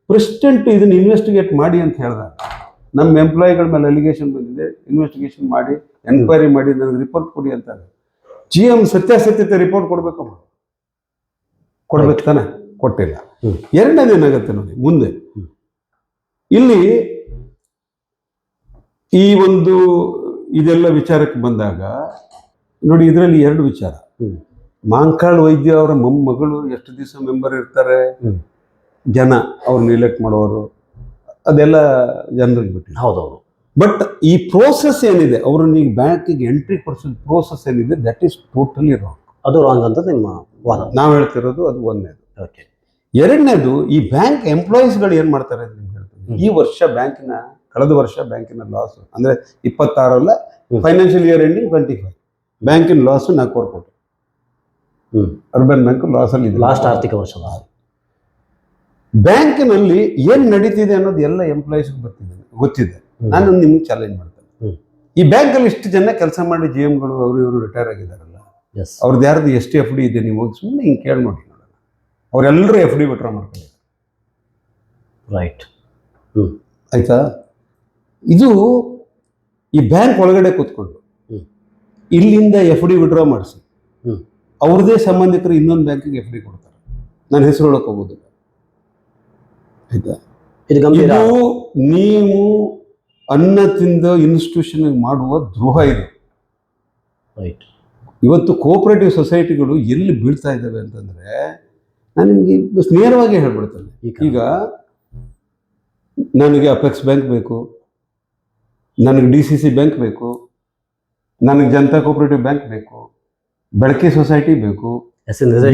ಪ್ರೆಸಿಡೆಂಟ್ ಇದನ್ನ ಇನ್ವೆಸ್ಟಿಗೇಟ್ ಮಾಡಿ ಅಂತ ಹೇಳಿದಾಗ ನಮ್ಮ ಎಂಪ್ಲಾಯಿಗಳ ಮೇಲೆ ಅಲಿಗೇಷನ್ ಬಂದಿದೆ, ಇನ್ವೆಸ್ಟಿಗೇಷನ್ ಮಾಡಿ ಎನ್ಕ್ವೈರಿ ಮಾಡಿ ನನಗೆ ರಿಪೋರ್ಟ್ ಕೊಡಿ ಅಂತ. GM ಸತ್ಯಾಸತ್ಯತೆ ರಿಪೋರ್ಟ್ ಕೊಡ್ಬೇಕಮ್ಮ, ಕೊಡ್ಬೇಕು ತಾನೆ, ಕೊಟ್ಟಿಲ್ಲ. ಎರಡನೇದು ಏನಾಗುತ್ತೆ ನೋಡಿ, ಮುಂದೆ ಇಲ್ಲಿ ಈ ಒಂದು ಇದೆಲ್ಲ ವಿಚಾರಕ್ಕೆ ಬಂದಾಗ ನೋಡಿ, ಇದರಲ್ಲಿ 2 ವಿಚಾರ. ಮಾಂಕಾಳ್ ವೈದ್ಯ ಅವರ ಮೊಮ್ಮಗಳು ಎಷ್ಟು ದಿವಸ ಮೆಂಬರ್ ಇರ್ತಾರೆ, ಜನ ಅವ್ರನ್ನ ಇಲೆಕ್ಟ್ ಮಾಡೋರು, ಅದೆಲ್ಲ ಜನರಿಗೆ ಬಿಟ್ಟಿದೆ. ಹೌದೌದು. ಬಟ್ ಈ ಪ್ರೋಸೆಸ್ ಏನಿದೆ, ಅವ್ರನ್ನ ಈಗ ಬ್ಯಾಂಕಿಗೆ ಎಂಟ್ರಿ ಕೊಡಿಸೋ ಪ್ರೋಸೆಸ್ ಏನಿದೆ, ದಟ್ ಈಸ್ ಟೋಟಲಿ ರಾಂಗ್. ಅದು ರಾಂಗ್ ಅಂತ ನಿಮ್ಮ ವಾದ. ನಾವು ಹೇಳ್ತಿರೋದು ಅದು ಒಂದನೇದು. ಎರಡನೇದು, ಈ ಬ್ಯಾಂಕ್ ಎಂಪ್ಲಾಯೀಸ್ಗಳು ಏನ್ ಮಾಡ್ತಾರೆ ಅಂತ ನಿಮ್ಗೆ ಹೇಳ್ತೀನಿ. ಈ ವರ್ಷ ಕಳೆದ ವರ್ಷ ಬ್ಯಾಂಕಿನ ಲಾಸ್ ಅಂದ್ರೆ 26 ಅಲ್ಲ, ಫೈನಾನ್ಷಿಯಲ್ ಇಯರ್ ಎಂಡಿಂಗ್ 25 ಬ್ಯಾಂಕಿನ ಲಾಸ್ 4 ಕೋಟಿ. ಅರ್ಬನ್ ಬ್ಯಾಂಕ್ ಲಾಸ್ ಅಲ್ಲಿ ಲಾಸ್ಟ್ ಆರ್ಥಿಕ ವರ್ಷ. ಬ್ಯಾಂಕಿನಲ್ಲಿ ಏನ್ ನಡೀತಿದೆ ಅನ್ನೋದು ಎಲ್ಲ ಎಂಪ್ಲಾಯೀಸ್ ಗೊತ್ತಿದೆ. ನಾನು ನಿಮ್ಗೆ ಚಾಲೆಂಜ್ ಮಾಡ್ತೇನೆ. ಈ ಬ್ಯಾಂಕಲ್ಲಿ ಇಷ್ಟು ಜನ ಕೆಲಸ ಮಾಡಿ GMಗಳು ಅವರು ಇವರು ರಿಟೈರ್ ಆಗಿದಾರಲ್ಲ, ಅವ್ರದ್ದು ಯಾರ್ದು ಎಷ್ಟು FD ಇದೆ ನೀವು ಹೋಗಿ ಸುಮ್ಮನೆ ಹಿಂಗೆ ಕೇಳಿ ನೋಡಿ ನೋಡೋಣ. ಅವರೆಲ್ಲರೂ FD ವಿಡ್ರಾ ಮಾಡ್ಕೊಂಡಿದ್ದಾರೆ. ರೈಟ್. ಆಯ್ತಾ? ಇದು ಈ ಬ್ಯಾಂಕ್ ಒಳಗಡೆ ಕೂತ್ಕೊಂಡು ಇಲ್ಲಿಂದ FD ವಿಡ್ರಾ ಮಾಡಿಸಿ ಅವ್ರದೇ ಸಂಬಂಧಿಕರು ಇನ್ನೊಂದು ಬ್ಯಾಂಕಿಗೆ FD ಕೊಡ್ತಾರೆ. ನಾನು ಹೆಸರು ಹೇಳಕ್ ಹೋಗೋದಿಲ್ಲ. ಆಯ್ತಾ? ಇದು ನೀವು ಅನ್ನ ತಿಂದ ಇನ್ಸ್ಟಿಟ್ಯೂಷನ್ ಮಾಡುವ ದ್ರೋಹ ಇದು. ರೈಟ್. ಇವತ್ತು ಕೋಆಪರೇಟಿವ್ ಸೊಸೈಟಿಗಳು ಎಲ್ಲಿ ಬೀಳ್ತಾ ಇದ್ದಾವೆ ಅಂತಂದ್ರೆ, ನಾನು ನಿಮಗೆ ನೇರವಾಗಿ ಹೇಳ್ಬಿಡ್ತೇನೆ. ಈಗ ನನಗೆ ಅಪೆಕ್ಸ್ ಬ್ಯಾಂಕ್ ಬೇಕು, ನನಗೆ DCC ಬ್ಯಾಂಕ್ ಬೇಕು, ನನಗೆ ಜನತಾ ಕೋಆಪರೇಟಿವ್ ಬ್ಯಾಂಕ್ ಬೇಕು, ಬೆಳಕೆ ಸೊಸೈಟಿ ಬೇಕು,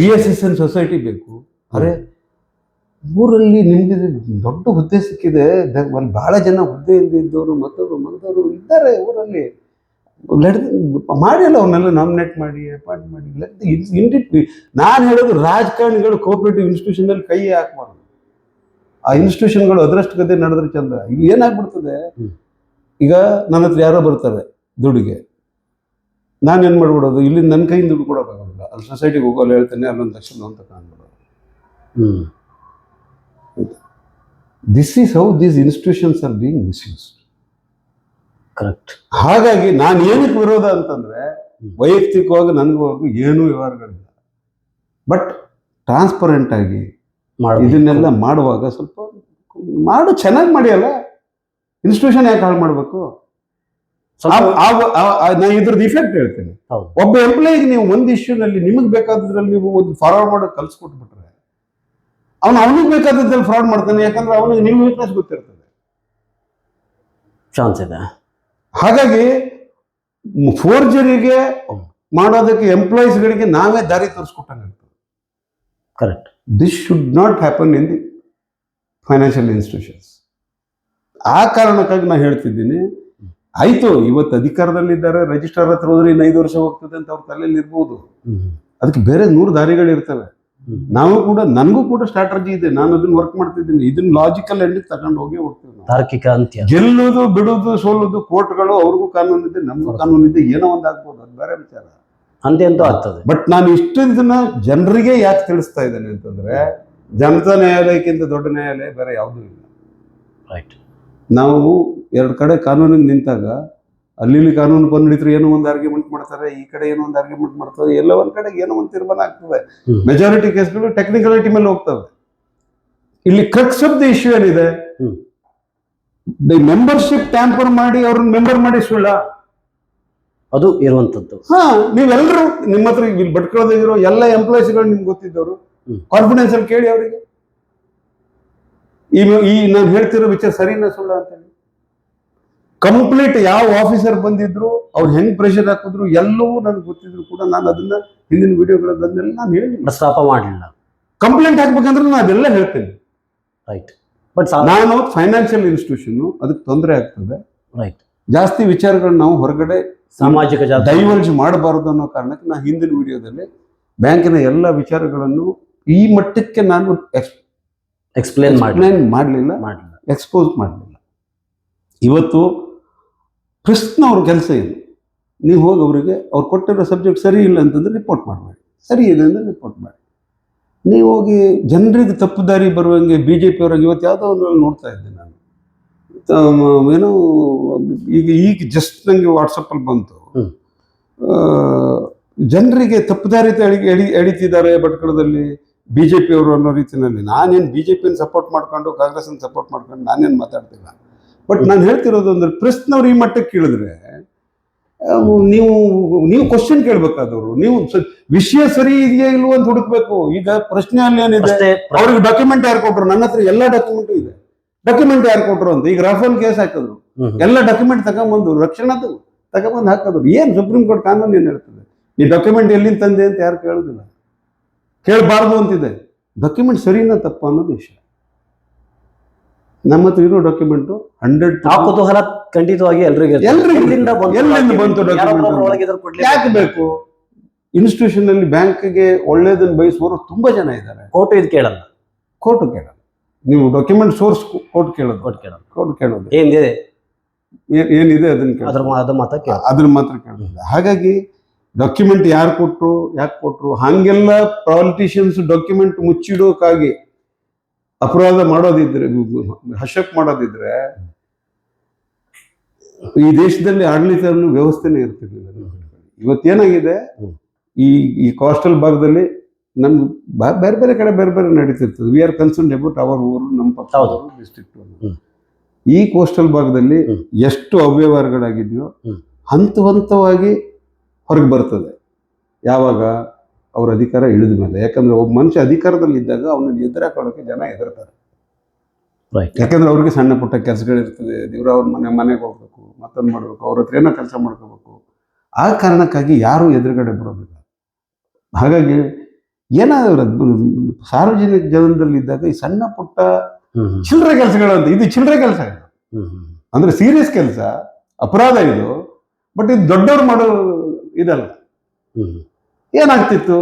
BSSN ಸೊಸೈಟಿ ಬೇಕು. ಅರೆ ಊರಲ್ಲಿ ನಿಮ್ಗೆ ದೊಡ್ಡ ಹುದ್ದೆ ಸಿಕ್ಕಿದೆ, ಬಹಳ ಜನ ಹುದ್ದೆಯಿಂದ ಇದ್ದವರು ಮತ್ತವರು ಇದ್ದಾರೆ ಊರಲ್ಲಿ. ಮಾಡಿಲ್ಲ, ಅವನ್ನೆಲ್ಲ ನಾಮಿನೇಟ್ ಮಾಡಿ ಅಪಾಯಿಂಟ್ ಮಾಡಿ. ನಾನು ಹೇಳೋದು ರಾಜಕಾರಣಿಗಳು ಕೋಆಪರೇಟಿವ್ ಇನ್ಸ್ಟಿಟ್ಯೂಷನ್ ಅಲ್ಲಿ ಕೈ ಹಾಕಬಾರ್ದು. ಆ ಇನ್ಸ್ಟಿಟ್ಯೂಷನ್ಗಳು ಅದರಷ್ಟು ಗದೆ ನಡೆದ್ರೆ ಚಂದ. ಈಗ ಏನಾಗ್ಬಿಡ್ತದೆ, ಈಗ ನನ್ನ ಹತ್ರ ಯಾರೋ ಬರ್ತಾರೆ ದುಡ್ಡಿಗೆ, ನಾನೇನು ಮಾಡ್ಬಿಡೋದು, ಇಲ್ಲಿ ನನ್ನ ಕೈಯಿಂದ ದುಡ್ಡು ಕೊಡೋಕ್ಕಾಗೋದಿಲ್ಲ. ಅಲ್ಲಿ ಸೊಸೈಟಿಗೆ ಹೋಗೋಲ್ಲ, ಹೇಳ್ತೇನೆ ಅಲ್ಲೊಂದು ಲಕ್ಷ ಅಂತ ಕಾಣ್ಬಿಡೋದು. This is how these institutions are being misused. Correct. ಹಾಗಾಗಿ ನಾನು ಏನಕ್ಕೆ ವಿರೋಧ ಅಂತಂದ್ರೆ, ವೈಯಕ್ತಿಕವಾಗಿ ನನಗೂ ಏನೂ ವ್ಯವಹಾರಗಳಿಲ್ಲ. ಬಟ್ ಟ್ರಾನ್ಸ್ಪರೆಂಟ್ ಆಗಿ ಇದನ್ನೆಲ್ಲ ಮಾಡುವಾಗ ಸ್ವಲ್ಪ ಚೆನ್ನಾಗಿ ಮಾಡಿ. ಅಲ್ಲ, ಇನ್ಸ್ಟಿಟ್ಯೂಷನ್ ಯಾಕೆ ಹಾಳು ಮಾಡಬೇಕು? ನಾನು ಇದ್ರದ್ದು ಇಫೆಕ್ಟ್ ಹೇಳ್ತೇನೆ. ಒಬ್ಬ ಎಂಪ್ಲಾಯಿಗೆ ನೀವು ಒಂದು ಇಶ್ಯೂನಲ್ಲಿ ನಿಮಗೆ ಬೇಕಾದ್ರಲ್ಲಿ ನೀವು ಒಂದು ಫಾರ್ವರ್ಡ್ ಮಾಡೋದು ಕಲ್ಸ್ಕೊಟ್ಬಿಟ್ರೆ ಅವನಿಗೆ ಬೇಕಾದದ್ರಲ್ಲಿ ಫ್ರಾಡ್ ಮಾಡ್ತಾನೆ. ಯಾಕಂದ್ರೆ ಅವನಿಗೆ ನಿಮ್ಮ ವೀಕ್ನೆಸ್ ಗೊತ್ತಿರ್ತದೆ. ಚಾನ್ಸ್ ಇದೆ. ಹಾಗಾಗಿ ಫೋರ್ಜರಿಗೆ ಮಾಡೋದಕ್ಕೆ ಎಂಪ್ಲಾಯೀಸ್ಗಳಿಗೆ ನಾವೇ ದಾರಿ ತೋರಿಸ್ಕೊಟ್ಟಂಗಾಗ್ತದೆ. Correct. This should not happen in the financial institutions. ಆ ಕಾರಣಕ್ಕಾಗಿ ನಾನು ಹೇಳ್ತಿದ್ದೀನಿ, ಆಯ್ತು ಇವತ್ತು ಅಧಿಕಾರದಲ್ಲಿದ್ದಾರೆ, ರಿಜಿಸ್ಟ್ರಾರ್ ಹತ್ರ ಹೋದ್ರೆ ಇನ್ನು 5 ವರ್ಷ ಹೋಗ್ತದೆ ಅಂತ ಅವ್ರ ತಲೆಯಲ್ಲಿ ಇರ್ಬೋದು. ಅದಕ್ಕೆ ಬೇರೆ 100 ದಾರಿಗಳಿರ್ತವೆ. ನಾವು ಕೂಡ, ನನಗೂ ಕೂಡ ಸ್ಟ್ರಾಟಜಿ ಇದೆ, ನಾನು ಅದನ್ನ ವರ್ಕ್ ಮಾಡ್ತಿದ್ದೀನಿ. ಇದನ್ನ ಲಾಜಿಕಲ್ ಎಂಡಿಗೆ ತಗೊಂಡು ಹೋಗಿ ಹೋಗ್ತೀವಿ. ತಾರ್ಕಿಕ ಅಂತ್ಯ. ಗೆಲ್ಲುವುದು ಬಿಡುವುದು ಸೋಲುದು ಕೋರ್ಟ್ಗಳು, ಅವ್ರಿಗೂ ಕಾನೂನಿದೆ, ನಮಗೂ ಕಾನೂನಿದೆ, ಏನೋ ಒಂದು ಆಗ್ಬೋದು, ಅದು ಬೇರೆ ವಿಚಾರ. ಅಂತ್ಯ ಅಂತೂ ಆಗ್ತದೆ. ಬಟ್ ನಾನು ಇಷ್ಟು ಇದನ್ನ ಜನರಿಗೆ ಯಾಕೆ ತಿಳಿಸ್ತಾ ಇದ್ದೇನೆ ಅಂತಂದ್ರೆ, ಜನತಾ ನ್ಯಾಯಾಲಯಕ್ಕಿಂತ ದೊಡ್ಡ ನ್ಯಾಯಾಲಯ ಬೇರೆ ಯಾವುದೂ ಇಲ್ಲ. ರೈಟ್. ನಾವು 2 ಕಡೆ ಕಾನೂನಿಗೆ ನಿಂತಾಗ ಅಲ್ಲಿ ಕಾನೂನು ಪಂಡಿತರು ಏನೋ ಒಂದು ಆರ್ಗ್ಯುಮೆಂಟ್ ಮಾಡ್ತಾರೆ, ಈ ಕಡೆ ಏನೋ ಒಂದು ಆರ್ಗ್ಯುಮೆಂಟ್ ಮಾಡ್ತಾರೆ, ಎಲ್ಲ ಒಂದ್ ಕಡೆ ಏನೋ ಒಂದು ತೀರ್ಮಾನ ಆಗ್ತದೆ. ಮೆಜಾರಿಟಿ ಕೇಸ್ಗಳು ಟೆಕ್ನಿಕಾಲಿಟಿ ಮೇಲೆ ಹೋಗ್ತವೆ. ಇಲ್ಲಿ ಕ್ರಕ್ಸ್ ಆಫ್ ದಿ ಇಶ್ಯೂ ಏನಿದೆ, ಮೆಂಬರ್ಶಿಪ್ ಟ್ಯಾಂಪರ್ ಮಾಡಿ ಅವ್ರನ್ನ ಮೆಂಬರ್ ಮಾಡಿ ಸುಳ್ಳ ಅದು ಇರುವಂತದ್ದು. ನೀವೆಲ್ಲರೂ ನಿಮ್ಮ ಹತ್ರ ಇಲ್ಲಿ ಬಟ್ಕೊಳ್ಳೋದಿರೋ ಎಲ್ಲ ಎಂಪ್ಲಾಯೀಸ್ಗಳು ನಿಮ್ಗೆ ಗೊತ್ತಿದ್ದವರು ಕಾನ್ಫಿಡೆನ್ಸ್ ಅಲ್ಲಿ ಕೇಳಿ ಅವರಿಗೆ, ಈ ನಾನು ಹೇಳ್ತಿರೋ ವಿಚಾರ ಸರಿನಾ ಸುಳ್ಳ ಅಂತ ಹೇಳಿ ಕಂಪ್ಲೀಟ್ ಯಾವ ಆಫೀಸರ್ ಬಂದಿದ್ರು, ಅವ್ರು ಹೆಂಗ್ ಪ್ರೆಷರ್ ಹಾಕಿದ್ರು ಎಲ್ಲವೂ ನನಗೆ ಗೊತ್ತಿದ್ರು ಕೂಡ ನಾನು ಅದನ್ನ ಹಿಂದಿನ ವಿಡಿಯೋಗಳನ್ನೆಲ್ಲ ನಾನು ಹೇಳಿ ಪ್ರಸ್ತಾಪ ಮಾಡಲಿಲ್ಲ. ಕಂಪ್ಲೇಂಟ್ ಹಾಕ್ಬೇಕಂದ್ರೆ ನಾನು ಅದೆಲ್ಲ ಹೇಳ್ತೇನೆ. ರೈಟ್. ಬಟ್ ನಾನು ಫೈನಾನ್ಷಿಯಲ್ ಇನ್ಸ್ಟಿಟ್ಯೂಷನ್ ಅದಕ್ಕೆ ತೊಂದರೆ ಆಗ್ತದೆ. ರೈಟ್. ಜಾಸ್ತಿ ವಿಚಾರಗಳನ್ನ ನಾವು ಹೊರಗಡೆ ಸಾಮಾಜಿಕ ಡೈವರ್ಜ್ ಮಾಡಬಾರದು ಅನ್ನೋ ಕಾರಣಕ್ಕೆ ನಾನು ಹಿಂದಿನ ವಿಡಿಯೋದಲ್ಲಿ ಬ್ಯಾಂಕಿನ ಎಲ್ಲ ವಿಚಾರಗಳನ್ನು ಈ ಮಟ್ಟಕ್ಕೆ ನಾನು ಎಕ್ಸ್ಪ್ಲೇನ್ ಮಾಡಲಿಲ್ಲ, ಎಕ್ಸ್ಪೋಸ್ ಮಾಡಲಿಲ್ಲ. ಇವತ್ತು ಪ್ರಶ್ನವ್ರ ಕೆಲಸ ಏನು, ನೀವು ಹೋಗಿ ಅವರಿಗೆ ಅವ್ರು ಕೊಟ್ಟಿರೋ ಸಬ್ಜೆಕ್ಟ್ ಸರಿ ಇಲ್ಲ ಅಂತಂದ್ರೆ ರಿಪೋರ್ಟ್ ಮಾಡಬೇಡಿ, ಸರಿ ಇದೆ ಅಂದರೆ ರಿಪೋರ್ಟ್ ಮಾಡಿ. ನೀವು ಹೋಗಿ ಜನರಿಗೆ ತಪ್ಪು ದಾರಿ ಬರುವಂಗೆ BJP ಅವ್ರಿಗೆ ಇವತ್ತು ಯಾವುದೋ ಒಂದು ನೋಡ್ತಾ ಇದ್ದೆ ನಾನು, ಏನೋ ಈಗ ಜಸ್ಟ್ ನನಗೆ ವಾಟ್ಸಪ್ಪಲ್ಲಿ ಬಂತು, ಜನರಿಗೆ ತಪ್ಪು ದಾರಿ ಎಳಿತಿದ್ದಾರೆ ಭಟ್ಕಳದಲ್ಲಿ BJP ಅವರು ಅನ್ನೋ ರೀತಿಯಲ್ಲಿ. ನಾನೇನು BJP ಸಪೋರ್ಟ್ ಮಾಡ್ಕೊಂಡು ಕಾಂಗ್ರೆಸ್ನ ಸಪೋರ್ಟ್ ಮಾಡ್ಕೊಂಡು ನಾನೇನು ಮಾತಾಡ್ತಿಲ್ಲ. ಬಟ್ ನಾನು ಹೇಳ್ತಿರೋದು ಅಂದ್ರೆ ಪ್ರಶ್ನವ್ರು ಈ ಮಟ್ಟಕ್ಕೆ ಕೇಳಿದ್ರೆ ನೀವು ಕ್ವಶನ್ ಕೇಳ್ಬೇಕಾದವರು, ನೀವು ವಿಷಯ ಸರಿ ಇದೆಯಾ ಇಲ್ವೋ ಅಂತ ಹುಡುಕ್ಬೇಕು. ಈಗ ಪ್ರಶ್ನೆ ಅಲ್ಲಿ ಏನಿದೆ, ಅವ್ರಿಗೆ ಡಾಕ್ಯುಮೆಂಟ್ ಯಾರು ಕೊಟ್ರು? ನನ್ನ ಹತ್ರ ಎಲ್ಲ ಡಾಕ್ಯುಮೆಂಟ್ ಇದೆ. ಡಾಕ್ಯುಮೆಂಟ್ ಯಾರು ಕೊಟ್ರು ಅಂತ ಈಗ ರಾಫೇಲ್ ಕೇಸ್ ಹಾಕಿದ್ರು, ಎಲ್ಲ ಡಾಕ್ಯುಮೆಂಟ್ ತಗೊಂಡ್ಬಂದು ರಕ್ಷಣಾದು ತಗೊಂಡ್ಬಂದು ಹಾಕಿದ್ರು. ಏನ್ ಸುಪ್ರೀಂ ಕೋರ್ಟ್ ಕಾನೂನು ಏನ್ ಹೇಳ್ತದೆ? ಈ ಡಾಕ್ಯುಮೆಂಟ್ ಎಲ್ಲಿಂದ ತಂದೆ ಅಂತ ಯಾರು ಕೇಳುದಿಲ್ಲ, ಕೇಳಬಾರ್ದು ಅಂತಿದೆ. ಡಾಕ್ಯುಮೆಂಟ್ ಸರಿನಾ ತಪ್ಪ ಅನ್ನೋದು ವಿಷಯ. ನಮ್ಮ ಹತ್ರ ಇರೋ ಡಾಕ್ಯುಮೆಂಟ್ 100 ಕುತೂಹಲ ಖಂಡಿತವಾಗಿ ಎಲ್ರಿಗೂ ಬಂತು. ಡಾಕ್ಯುಮೆಂಟ್ ಯಾಕೆ ಬೇಕು? ಇನ್ಸ್ಟಿಟ್ಯೂಷನ್ ಅಲ್ಲಿ ಬ್ಯಾಂಕ್ಗೆ ಒಳ್ಳೇದನ್ನ ಬಯಸುವವರು ತುಂಬಾ ಜನ ಇದ್ದಾರೆ. ಕೋರ್ಟ್ ಇದು ಕೇಳಲ್ಲ, ಕೋರ್ಟ್ ಕೇಳಲ್ಲ. ನೀವು ಡಾಕ್ಯುಮೆಂಟ್ ಸೋರ್ಸ್ ಕೋರ್ಟ್ ಕೇಳೋದು ಏನಿದೆ ಅದನ್ನ ಅದ್ರ ಮಾತ್ರ ಕೇಳೋದು. ಹಾಗಾಗಿ ಡಾಕ್ಯುಮೆಂಟ್ ಯಾರು ಕೊಟ್ರು, ಯಾಕೆ ಕೊಟ್ರು, ಹಂಗೆಲ್ಲ ಪಾಲಿಟಿಷಿಯನ್ಸ್ ಡಾಕ್ಯುಮೆಂಟ್ ಮುಚ್ಚಿಡೋಕ್ಕಾಗಿ ಅಪರಾಧ ಮಾಡೋದಿದ್ರೆ, ಹಶಕ್ ಮಾಡೋದಿದ್ರೆ ಈ ದೇಶದಲ್ಲಿ ಆಡಳಿತ ವ್ಯವಸ್ಥೆನೇ ಇರ್ತಿರ್ಲಿಲ್ಲ. ಇವತ್ತೇನಾಗಿದೆ, ಈ ಕೋಸ್ಟಲ್ ಭಾಗದಲ್ಲಿ ನಮ್ಗೆ ಬೇರೆ ಬೇರೆ ಕಡೆ ಬೇರೆ ಬೇರೆ ನಡೀತಿರ್ತದೆ. We are concerned about our ಊರು, ನಮ್ಮ ಪಕ್ಕ ಡಿಸ್ಟ್ರಿಕ್ಟ್. ಈ ಕೋಸ್ಟಲ್ ಭಾಗದಲ್ಲಿ ಎಷ್ಟು ಅವ್ಯವಹಾರಗಳಾಗಿದೆಯೋ ಹಂತವಾಗಿ ಹೊರಗೆ ಬರ್ತದೆ ಯಾವಾಗ ಅವ್ರ ಅಧಿಕಾರ ಇಳಿದ ಮೇಲೆ. ಯಾಕಂದ್ರೆ ಒಬ್ಬ ಮನುಷ್ಯ ಅಧಿಕಾರದಲ್ಲಿ ಇದ್ದಾಗ ಅವನನ್ನು ಎದುರಾಕೊಳ್ಳೋಕೆ ಜನ ಹೆದರ್ತಾರೆ. ಯಾಕಂದ್ರೆ ಅವ್ರಿಗೆ ಸಣ್ಣ ಪುಟ್ಟ ಕೆಲಸಗಳಿರ್ತದೆ, ದೇವ್ರ ಅವ್ರ ಮನೆಗೆ ಹೋಗ್ಬೇಕು, ಮತ್ತೊಂದು ಮಾಡ್ಬೇಕು, ಅವ್ರ ಹತ್ರ ಏನೋ ಕೆಲಸ ಮಾಡ್ಕೋಬೇಕು. ಆ ಕಾರಣಕ್ಕಾಗಿ ಯಾರು ಎದುರುಗಡೆ ಬರೋದಿಲ್ಲ. ಹಾಗಾಗಿ ಏನಾದ್ರು ಸಾರ್ವಜನಿಕ ಜೀವನದಲ್ಲಿ ಇದ್ದಾಗ ಈ ಸಣ್ಣ ಪುಟ್ಟ ಚಿಲ್ಲರೆ ಕೆಲಸಗಳಂತ, ಇದು ಚಿಲ್ಲರೆ ಕೆಲಸ ಇದು, ಅಂದ್ರೆ ಸೀರಿಯಸ್ ಕೆಲಸ, ಅಪರಾಧ ಇದು. ಬಟ್ ಇದು ದೊಡ್ಡವ್ರು ಮಾಡೋ ಇದಲ್ಲ. ಏನಾಗ್ತಿತ್ತು,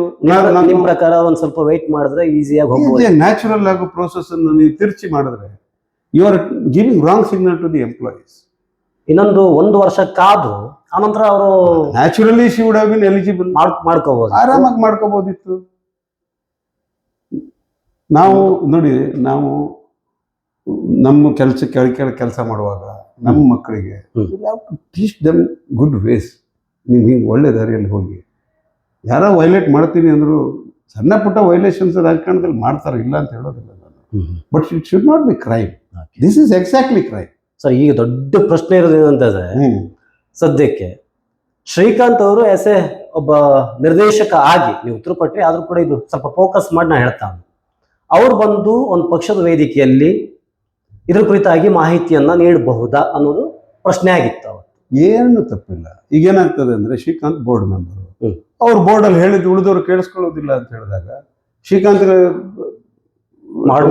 ನಿಮ್ಮ ಪ್ರಕಾರ ಒಂದ್ ಸ್ವಲ್ಪ ವೇಟ್ ಮಾಡಿದ್ರೆ ಈಸಿಯಾಗಿ ಹೋಗ್ಬೋದು. ನ್ಯಾಚುರಲ್ ಆಗೋ ಪ್ರೋಸೆಸ್ ಅನ್ನು ನೀವು ತಿರ್ಚಿ ಮಾಡಿದ್ರೆ you are giving wrong signal to the employees. ಇನ್ನೊಂದು 1 ವರ್ಷ ಕಾದು ಆನಂತರ ಅವರು naturally she would have been eligible, ಮಾಡ್ಕೋಬಹುದು, ಆರಾಮಾಗಿ ಮಾಡ್ಕೋಬಹುದಿತ್ತು. ನಾವು ನೋಡಿ, ನಾವು ನಮ್ಮ ಕೆಳಗೆ ಕೆಲಸ ಮಾಡುವಾಗ ನಮ್ಮ ಮಕ್ಕಳಿಗೆ ಟೀಚ್ ದಮ್ ಗುಡ್ ವೇಸ್. ನೀವು ಹಿಂಗೆ ಒಳ್ಳೆ ದಾರಿಯಲ್ಲಿ ಹೋಗಿ, ಯಾರೋ ವೈಲೇಟ್ ಮಾಡ್ತೀನಿ ಅಂದ್ರು ಸಣ್ಣ ಪುಟ್ಟ ವೈಲೇಷನ್ಸ್ ರಾಜಕಾರಣದಲ್ಲಿ ಮಾಡ್ತಾರೆ, ಇಲ್ಲ ಅಂತ ಹೇಳೋದಿಲ್ಲ ನಾನು. But it should not be crime. This is exactly crime. Sir, ಈಗ ದೊಡ್ಡ ಪ್ರಶ್ನೆ ಇರೋದು ಏನಂತಂದ್ರೆ, ಸದ್ಯಕ್ಕೆ ಶ್ರೀಕಾಂತ್ ಅವರು ಎಸ್ ಎ ಒಬ್ಬ ನಿರ್ದೇಶಕ ಆಗಿ ನೀವು ಉತ್ತರ ಕೊಟ್ಟರೆ, ಆದ್ರೂ ಕೂಡ ಇದು ಸ್ವಲ್ಪ ಫೋಕಸ್ ಮಾಡಿ ನಾ ಹೇಳ್ತಾನೆ. ಅವ್ರು ಬಂದು ಒಂದು ಪಕ್ಷದ ವೇದಿಕೆಯಲ್ಲಿ ಇದ್ರ ಕುರಿತಾಗಿ ಮಾಹಿತಿಯನ್ನ ನೀಡಬಹುದಾ ಅನ್ನೋದು ಪ್ರಶ್ನೆ ಆಗಿತ್ತು ಅವತ್ತು. ಏನು ತಪ್ಪಿಲ್ಲ. ಈಗ ಏನಾಗ್ತದೆ ಅಂದ್ರೆ ಶ್ರೀಕಾಂತ್ ಬೋರ್ಡ್ ಮೆಂಬರ್, ಹ್ಮ್. ಅವ್ರು ಬೋರ್ಡಲ್ಲಿ ಹೇಳಿದ್ದು ಉಳಿದವರು ಕೇಳಿಸ್ಕೊಳ್ಳೋದಿಲ್ಲ ಅಂತ ಹೇಳಿದಾಗ ಶ್ರೀಕಾಂತ್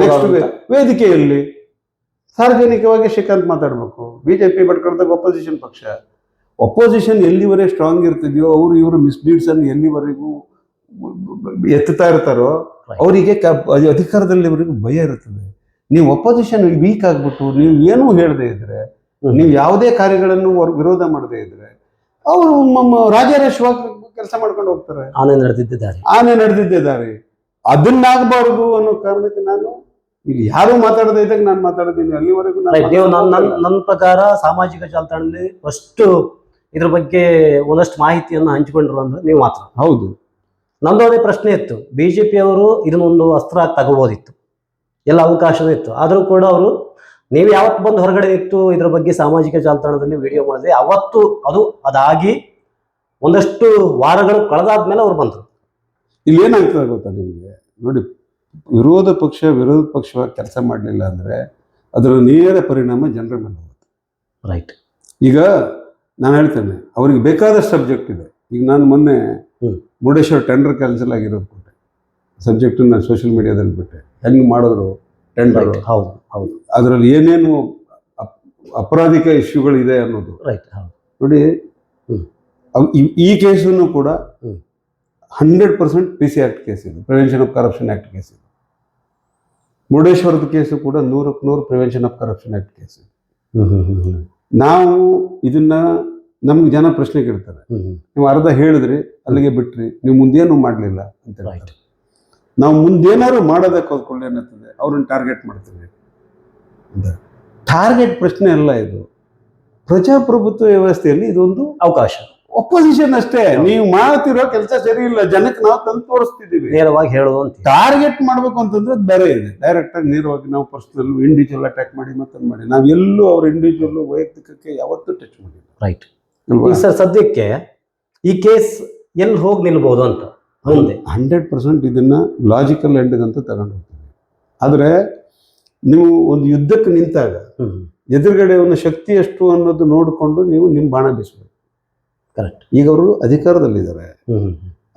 ನೆಕ್ಸ್ಟ್ ವೇದಿಕೆಯಲ್ಲಿ ಸಾರ್ವಜನಿಕವಾಗಿ ಶ್ರೀಕಾಂತ್ ಮಾತಾಡ್ಬೇಕು. ಬಿಜೆಪಿ ಬಡ್ಕೊಂಡಾಗ ಅಪೋಸಿಷನ್ ಎಲ್ಲಿವರೆಗೆ ಸ್ಟ್ರಾಂಗ್ ಇರ್ತಿದೆಯೋ ಅವ್ರು ಇವರು ಮಿಸ್ಲೀಡ್ಸ್ ಅನ್ನು ಎಲ್ಲಿವರೆಗೂ ಎತ್ತುತ್ತಾ ಇರ್ತಾರೋ ಅವರಿಗೆ ಅಧಿಕಾರದಲ್ಲಿವರೆಗೂ ಭಯ ಇರುತ್ತದೆ. ನೀವು ಅಪೋಸಿಷನ್ ವೀಕ್ ಆಗ್ಬಿಟ್ಟು ನೀವು ಏನೂ ಹೇಳದೇ ಇದ್ರೆ, ನೀವು ಯಾವುದೇ ಕಾರ್ಯಗಳನ್ನು ವಿರೋಧ ಮಾಡದೇ ಇದ್ರೆ ಅವರು ರಾಜಾರೇಶ್ವಾಗಿ ಕೆಲಸ ಮಾಡ್ಕೊಂಡು ಹೋಗ್ತಾರೆ. ಆನೆ ನಡೆದಿದ್ದಾರೆ. ಅದನ್ನಾಗಬಾರದು ಅನ್ನೋ ಕಾರಣಕ್ಕೆ ನಾನು ಇಲ್ಲಿ ಯಾರು ಮಾತಾಡದೇ ಇದ್ದಾಗ ನಾನು ಮಾತಾಡಿದ್ದೀನಿ. ಅಲ್ಲಿವರೆಗೂ ನನ್ನ ಪ್ರಕಾರ ಸಾಮಾಜಿಕ ಜಾಲತಾಣದಲ್ಲಿ ಫಸ್ಟ್ ಇದ್ರ ಬಗ್ಗೆ ಒಂದಷ್ಟು ಮಾಹಿತಿಯನ್ನು ಹಂಚಿಕೊಂಡ್ರು ಅಂದ್ರೆ ನೀವು ಮಾತ್ರ. ಹೌದು, ನಂದೊಂದೇ ಪ್ರಶ್ನೆ ಇತ್ತು. ಬಿಜೆಪಿ ಅವರು ಇದನ್ನೊಂದು ಅಸ್ತ್ರ ತಗೋಬೋದಿತ್ತು, ಎಲ್ಲ ಅವಕಾಶವೂ ಇತ್ತು. ಆದರೂ ಕೂಡ ಅವರು ನೀವು ಯಾವತ್ತು ಬಂದು ಹೊರಗಡೆ ಇತ್ತು ಇದ್ರ ಬಗ್ಗೆ ಸಾಮಾಜಿಕ ಜಾಲತಾಣದಲ್ಲಿ ವಿಡಿಯೋ ಮಾಡಿದ್ರೆ ಅವತ್ತು ಅದಾಗಿ ಒಂದಷ್ಟು ವಾರಗಳು ಕಳೆದಾದ್ಮೇಲೆ ಅವ್ರು ಬಂದರು. ಇಲ್ಲಿ ಏನಾಗ್ತದೆ ಗೊತ್ತಾ ನಿಮಗೆ? ನೋಡಿ, ವಿರೋಧ ಪಕ್ಷವಾಗಿ ಕೆಲಸ ಮಾಡಲಿಲ್ಲ ಅಂದ್ರೆ ಅದರ ನೇರ ಪರಿಣಾಮ ಜನರ ಮೇಲೆ ಹೋಗುತ್ತೆ. ರೈಟ್. ಈಗ ನಾನು ಹೇಳ್ತೇನೆ, ಅವ್ರಿಗೆ ಬೇಕಾದಷ್ಟು ಸಬ್ಜೆಕ್ಟ್ ಇದೆ. ಈಗ ನಾನು ಮೊನ್ನೆ ಮುರುಡೇಶ್ವರ ಟೆಂಡರ್ ಕ್ಯಾನ್ಸಲ್ ಆಗಿರೋದು ಕೊಟ್ಟೆ, ಸಬ್ಜೆಕ್ಟನ್ನು ಸೋಷಿಯಲ್ ಮೀಡಿಯಾದಲ್ಲಿ ಬಿಟ್ಟೆ. ಹೆಂಗೆ ಮಾಡಿದ್ರು ಟೆಂಡರ್, ಹೌದು ಹೌದು, ಅದರಲ್ಲಿ ಏನೇನು ಅಪರಾಧಿಕ ಇಶ್ಯೂಗಳಿದೆ ಅನ್ನೋದು. ರೈಟ್. ನೋಡಿ, ಈ ಕೇಸನ್ನು ಕೂಡ 100% PC ಆಕ್ಟ್ ಕೇಸ್ ಇದೆ, prevention of corruption act case ಇದೆ. ಮುರುಡೇಶ್ವರದ ಕೇಸು ಕೂಡ 100ಕ್ಕೆ 100 prevention of corruption act case ಇದೆ. ನಾವು ಇದನ್ನ ನಮ್ಗೆ ಜನ ಪ್ರಶ್ನೆ ಕೇಳ್ತಾರೆ, ನೀವು ಅರ್ಧ ಹೇಳಿದ್ರಿ ಅಲ್ಲಿಗೆ ಬಿಟ್ರಿ, ನೀವು ಮುಂದೇನು ಮಾಡಲಿಲ್ಲ ಅಂತ ಹೇಳ್ತಾರೆ. ನಾವು ಮುಂದೇನಾದ್ರು ಮಾಡೋದಕ್ಕೆ ಹೋದ್ಕೊಳ್ಳಿ ಅನ್ನತ್ತದೆ, ಅವ್ರನ್ನ ಟಾರ್ಗೆಟ್ ಮಾಡ್ತೀವಿ. ಟಾರ್ಗೆಟ್ ಪ್ರಶ್ನೆ ಅಲ್ಲ ಇದು. ಪ್ರಜಾಪ್ರಭುತ್ವ ವ್ಯವಸ್ಥೆಯಲ್ಲಿ ಇದೊಂದು ಅವಕಾಶ. ಅಪೋಸಿಷನ್ ಅಷ್ಟೇ. ನೀವು ಮಾಡ್ತಿರೋ ಕೆಲಸ ಸರಿ ಇಲ್ಲ, ಜನಕ್ಕೆ ನಾವು ತಂದು ತೋರಿಸ್ತಿದ್ದೀವಿ. ನೇರವಾಗಿ ಹೇಳುವಂತ ಟಾರ್ಗೆಟ್ ಮಾಡ್ಬೇಕು ಅಂತಂದ್ರೆ ಅದು ಬೇರೆ ಇದೆ. ಡೈರೆಕ್ಟ್ ಆಗಿ ನೇರವಾಗಿ ನಾವು ಪರ್ಸನಲ್ ಇಂಡಿವಿಜುವಲ್ ಅಟ್ಯಾಕ್ ಮಾಡಿ ಮತ್ತೊಂದು ಮಾಡಿ ನಾವೆಲ್ಲೂ ಅವ್ರ ಇಂಡಿವಿಜುವಲ್ ವೈಯಕ್ತಿಕಕ್ಕೆ ಯಾವತ್ತೂ ಟಚ್ ಮಾಡಿಲ್ಲ. ರೈಟ್. ಸರ್, ಸದ್ಯಕ್ಕೆ ಈ ಕೇಸ್ ಎಲ್ಲಿ ಹೋಗಿ ನಿಲ್ಬಹುದು ಅಂತ ಮುಂದೆ 100% ಇದನ್ನ ಲಾಜಿಕಲ್ ಎಂಡ್ಗಂತ ತಗೊಂಡು ಹೋಗ್ತೀವಿ. ಆದರೆ ನೀವು ಒಂದು ಯುದ್ಧಕ್ಕೆ ನಿಂತಾಗ ಎದುರುಗಡೆ ಒಂದು ಶಕ್ತಿ ಎಷ್ಟು ಅನ್ನೋದು ನೋಡಿಕೊಂಡು ನೀವು ನಿಮ್ಮ ಬಾಣ ಬೀಸಬೇಕು. ಕರೆಕ್ಟ್. ಈಗ ಅವರು ಅಧಿಕಾರದಲ್ಲಿದ್ದಾರೆ,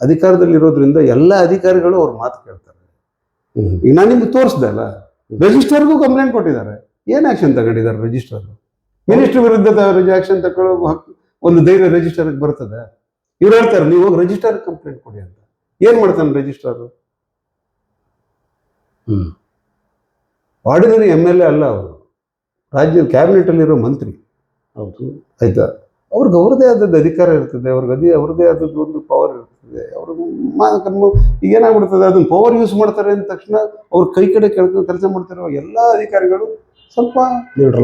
ಅಧಿಕಾರದಲ್ಲಿರೋದ್ರಿಂದ ಎಲ್ಲ ಅಧಿಕಾರಿಗಳು ಅವ್ರ ಮಾತು ಕೇಳ್ತಾರೆ. ಈಗ ನಾನು ನಿಮ್ಗೆ ತೋರಿಸ್ದೆ ಅಲ್ಲ, ರಿಜಿಸ್ಟರ್ಗೂ ಕಂಪ್ಲೇಂಟ್ ಕೊಟ್ಟಿದ್ದಾರೆ. ಏನು ಆಕ್ಷನ್ ತಗೊಂಡಿದ್ದಾರೆ ರಿಜಿಸ್ಟರ್? ಮಿನಿಸ್ಟರ್ ವಿರುದ್ಧ ಆಕ್ಷನ್ ತಗೊಳ್ಳೋ ಒಂದು ಧೈರ್ಯ ರಿಜಿಸ್ಟರ್ಗೆ ಬರ್ತದೆ? ಇವ್ರು ಹೇಳ್ತಾರೆ ನೀವು ಹೋಗಿ ರಿಜಿಸ್ಟರ್ ಕಂಪ್ಲೇಂಟ್ ಕೊಡಿ ಅಂತ. ಏನ್ ಮಾಡ್ತಾನೆ ರಿಜಿಸ್ಟರ್? ಆರ್ಡಿನರಿ MLA ಅಲ್ಲ, ಅವರು ರಾಜ್ಯದ ಕ್ಯಾಬಿನೆಟ್ ಅಲ್ಲಿರೋ ಮಂತ್ರಿ. ಹೌದು, ಆಯ್ತಾ? ಅವ್ರಿಗೆ ಅವ್ರದೇ ಆದದ್ದು ಅಧಿಕಾರ ಇರ್ತದೆ, ಅವ್ರದೇ ಆದದ್ದು ಒಂದು ಪವರ್ ಇರ್ತದೆ. ಈಗ ಏನಾಗ್ಬಿಡ್ತದೆ, ಅದನ್ನ ಪವರ್ ಯೂಸ್ ಮಾಡ್ತಾರೆ ಅಂದ ತಕ್ಷಣ ಅವ್ರ ಕೈ ಕಡೆ ಕೆಲಸ ಮಾಡ್ತಿರೋ ಎಲ್ಲ ಅಧಿಕಾರಿಗಳು ಸ್ವಲ್ಪ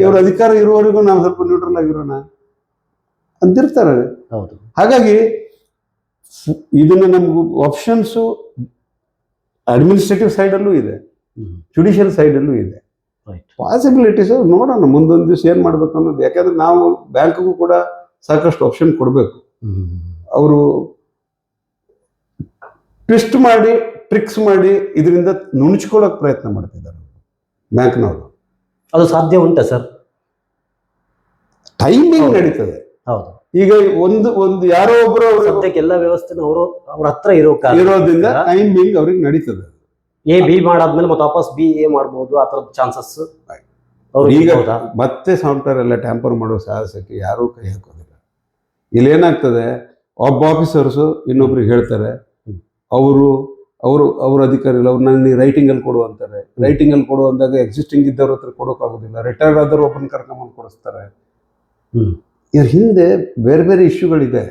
ಇವ್ರ ಅಧಿಕಾರ ಇರುವವರೆಗೂ ನಾವು ಸ್ವಲ್ಪ ನ್ಯೂಟ್ರಲ್ ಆಗಿರೋಣ ಅಂತಿರ್ತಾರೆ. ಹೌದು. ಹಾಗಾಗಿ ಇದನ್ನ ನಮ್ಗೆ ಆಪ್ಷನ್ಸು ಅಡ್ಮಿನಿಸ್ಟ್ರೇಟಿವ್ ಸೈಡಲ್ಲೂ ಇದೆ, ಜುಡಿಷಿಯಲ್ ಸೈಡಲ್ಲೂ ಇದೆ. ಪಾಸಿಬಿಲಿಟೀಸ್ ನೋಡೋಣ ಮುಂದೊಂದು ದಿವಸ ಏನು ಮಾಡಬೇಕು ಅನ್ನೋದು. ಯಾಕಂದ್ರೆ ನಾವು ಬ್ಯಾಂಕ್ಗೂ ಕೂಡ ಸಾಕಷ್ಟು ಆಪ್ಷನ್ ಕೊಡಬೇಕು. ಅವರು ಟ್ವಿಸ್ಟ್ ಮಾಡಿ ಟ್ರಿಕ್ಸ್ ಮಾಡಿ ಇದರಿಂದ ನುಣುಚ್ಕೊಳ್ಳೋಕೆ ಪ್ರಯತ್ನ ಮಾಡ್ತಿದ್ದಾರೆ ಬ್ಯಾಂಕ್ನವರು. ಅದು ಸಾಧ್ಯ ಉಂಟಾ ಸರ್? ಟೈಮಿಂಗ್ ನಡೀತದೆ. ಹೌದು. ಈಗ ಒಂದು ಯಾರೋ ಒಬ್ಬರು ಸದ್ಯಕ್ಕೆ ಎಲ್ಲ ವ್ಯವಸ್ಥೆ ಅವ್ರ ಹತ್ರ ಇರೋದ್ರಿಂದ ಟೈಮಿಂಗ್ ಅವ್ರಿಗೆ ನಡೀತದೆ. A B ಮಾಡಾದ್ಮೇಲೆ ಮತ್ತೆ ವಾಪಸ್ B A ಮಾಡ್ಬೋದು, ಆ ಥರದ ಚಾನ್ಸಸ್. ಈಗ ಮತ್ತೆ ಸಾಫ್ಟ್ವೇರ್ ಎಲ್ಲ ಟ್ಯಾಂಪರ್ ಮಾಡೋ ಸಾಹಸಕ್ಕೆ ಯಾರೂ ಕೈ ಹಾಕೋದಿಲ್ಲ. ಇಲ್ಲಿ ಏನಾಗ್ತದೆ, ಒಬ್ಬ ಆಫೀಸರ್ಸು ಇನ್ನೊಬ್ರಿಗೆ ಹೇಳ್ತಾರೆ, ಅವ್ರ ಅಧಿಕಾರಿಗಳು ಅವ್ರು ನನಗೆ ರೈಟಿಂಗಲ್ಲಿ ಕೊಡು ಅಂತಾರೆ. ರೈಟಿಂಗಲ್ಲಿ ಕೊಡು ಅಂದಾಗ ಎಕ್ಸಿಸ್ಟಿಂಗ್ ಇದ್ದವ್ರ ಹತ್ರ ಕೊಡೋಕ್ಕಾಗೋದಿಲ್ಲ. ರಿಟೈರ್ಡ್ ಆದವ್ರು ಒಬ್ಬನ ಕರ್ಕೊಂಬಂದು ಕೊಡಿಸ್ತಾರೆ. ಇದ್ರ ಹಿಂದೆ ಬೇರೆ ಬೇರೆ ಇಶ್ಯೂಗಳಿದೆ.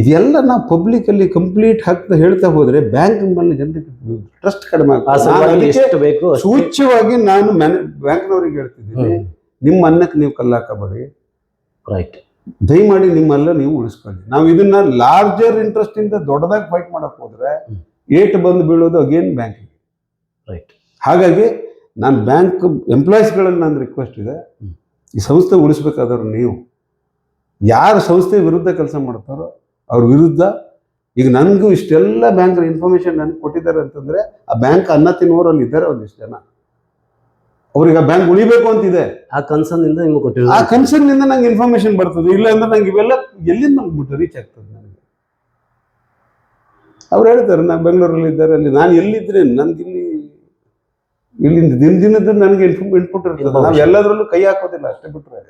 ಇದೆಲ್ಲ ನಾವು ಪಬ್ಲಿಕಲ್ಲಿ ಕಂಪ್ಲೀಟ್ ಹಾಕ್ತಾ ಹೇಳ್ತಾ ಹೋದ್ರೆ ಬ್ಯಾಂಕ್ ಮೇಲೆ ಜನರಿಗೆ ಟ್ರಸ್ಟ್ ಕಡಿಮೆ ಆಗ್ತದೆ. ಸೂಚ್ಯವಾಗಿ ನಾನು ಬ್ಯಾಂಕ್ನವ್ರಿಗೆ ಹೇಳ್ತಿದ್ದೀನಿ, ನಿಮ್ಮ ಅನ್ನಕ್ಕೆ ನೀವು ಕಲ್ಲಾಕಬೇಡಿ. ರೈಟ್. ದಯಮಾಡಿ ನಿಮ್ಮಲ್ಲ ನೀವು ಉಳಿಸ್ಕೊಳ್ಳಿ. ನಾವು ಇದನ್ನ ಲಾರ್ಜರ್ ಇಂಟ್ರೆಸ್ಟ್ ಇಂದ ದೊಡ್ಡದಾಗಿ ಫೈಟ್ ಮಾಡಕ್ ಹೋದ್ರೆ ಏಟ್ ಬಂದು ಬೀಳೋದು ಅಗೇನ್ ಬ್ಯಾಂಕಿಗೆ. ರೈಟ್. ಹಾಗಾಗಿ ನಾನು ಬ್ಯಾಂಕ್ ಎಂಪ್ಲಾಯೀಸ್ಗಳಲ್ಲಿ ನನ್ನ ರಿಕ್ವೆಸ್ಟ್ ಇದೆ, ಈ ಸಂಸ್ಥೆ ಉಳಿಸ್ಬೇಕಾದವ್ರು ನೀವು ಯಾರು ಸಂಸ್ಥೆ ವಿರುದ್ಧ ಕೆಲಸ ಮಾಡ್ತಾರೋ ಅವ್ರ ವಿರುದ್ಧ. ಈಗ ನನಗೂ ಇಷ್ಟೆಲ್ಲ ಬ್ಯಾಂಕ್ ಇನ್ಫಾರ್ಮೇಶನ್ ನನಗೆ ಕೊಟ್ಟಿದ್ದಾರೆ ಅಂತಂದ್ರೆ ಆ ಬ್ಯಾಂಕ್ ಅನ್ನ ತಿನ್ನುವರಲ್ಲಿ ಇದ್ದಾರೆ ಒಂದಿಷ್ಟು ಜನ. ಅವ್ರಿಗೆ ಬ್ಯಾಂಕ್ ಉಳಿಬೇಕು ಅಂತಿದೆ. ಆ ಕನ್ಸರ್ನ್ ಇಂದ ನಿಮ್ಗೆ ಆ ಕೊಟ್ಟಿರೋದು. ಕನ್ಸರ್ನ್ ಇಂದ ನಂಗೆ ಇನ್ಫಾರ್ಮೇಶನ್ ಬರ್ತದೆ. ಇಲ್ಲ ಅಂದ್ರೆ ನಂಗೆ ಇವೆಲ್ಲ ಎಲ್ಲಿಂದ ನಂಗೆ ರೀಚ್ ಆಗ್ತದೆ ನನಗೆ. ಅವ್ರು ಹೇಳ್ತಾರೆ ನಾ ಬೆಂಗಳೂರಲ್ಲಿ ಇದ್ದಾರೆ, ಅಲ್ಲಿ ನಾನು ಎಲ್ಲಿದ್ರೆ ನನ್ಗೆ ಇಲ್ಲಿಂದ ದಿನದ ನನಗೆ ಇನ್ಪುಟ್ ಇರ್ತದೆ. ನಾವು ಎಲ್ಲದರಲ್ಲೂ ಕೈ ಹಾಕೋದಿಲ್ಲ, ಅಷ್ಟೇ ಬಿಟ್ರೆ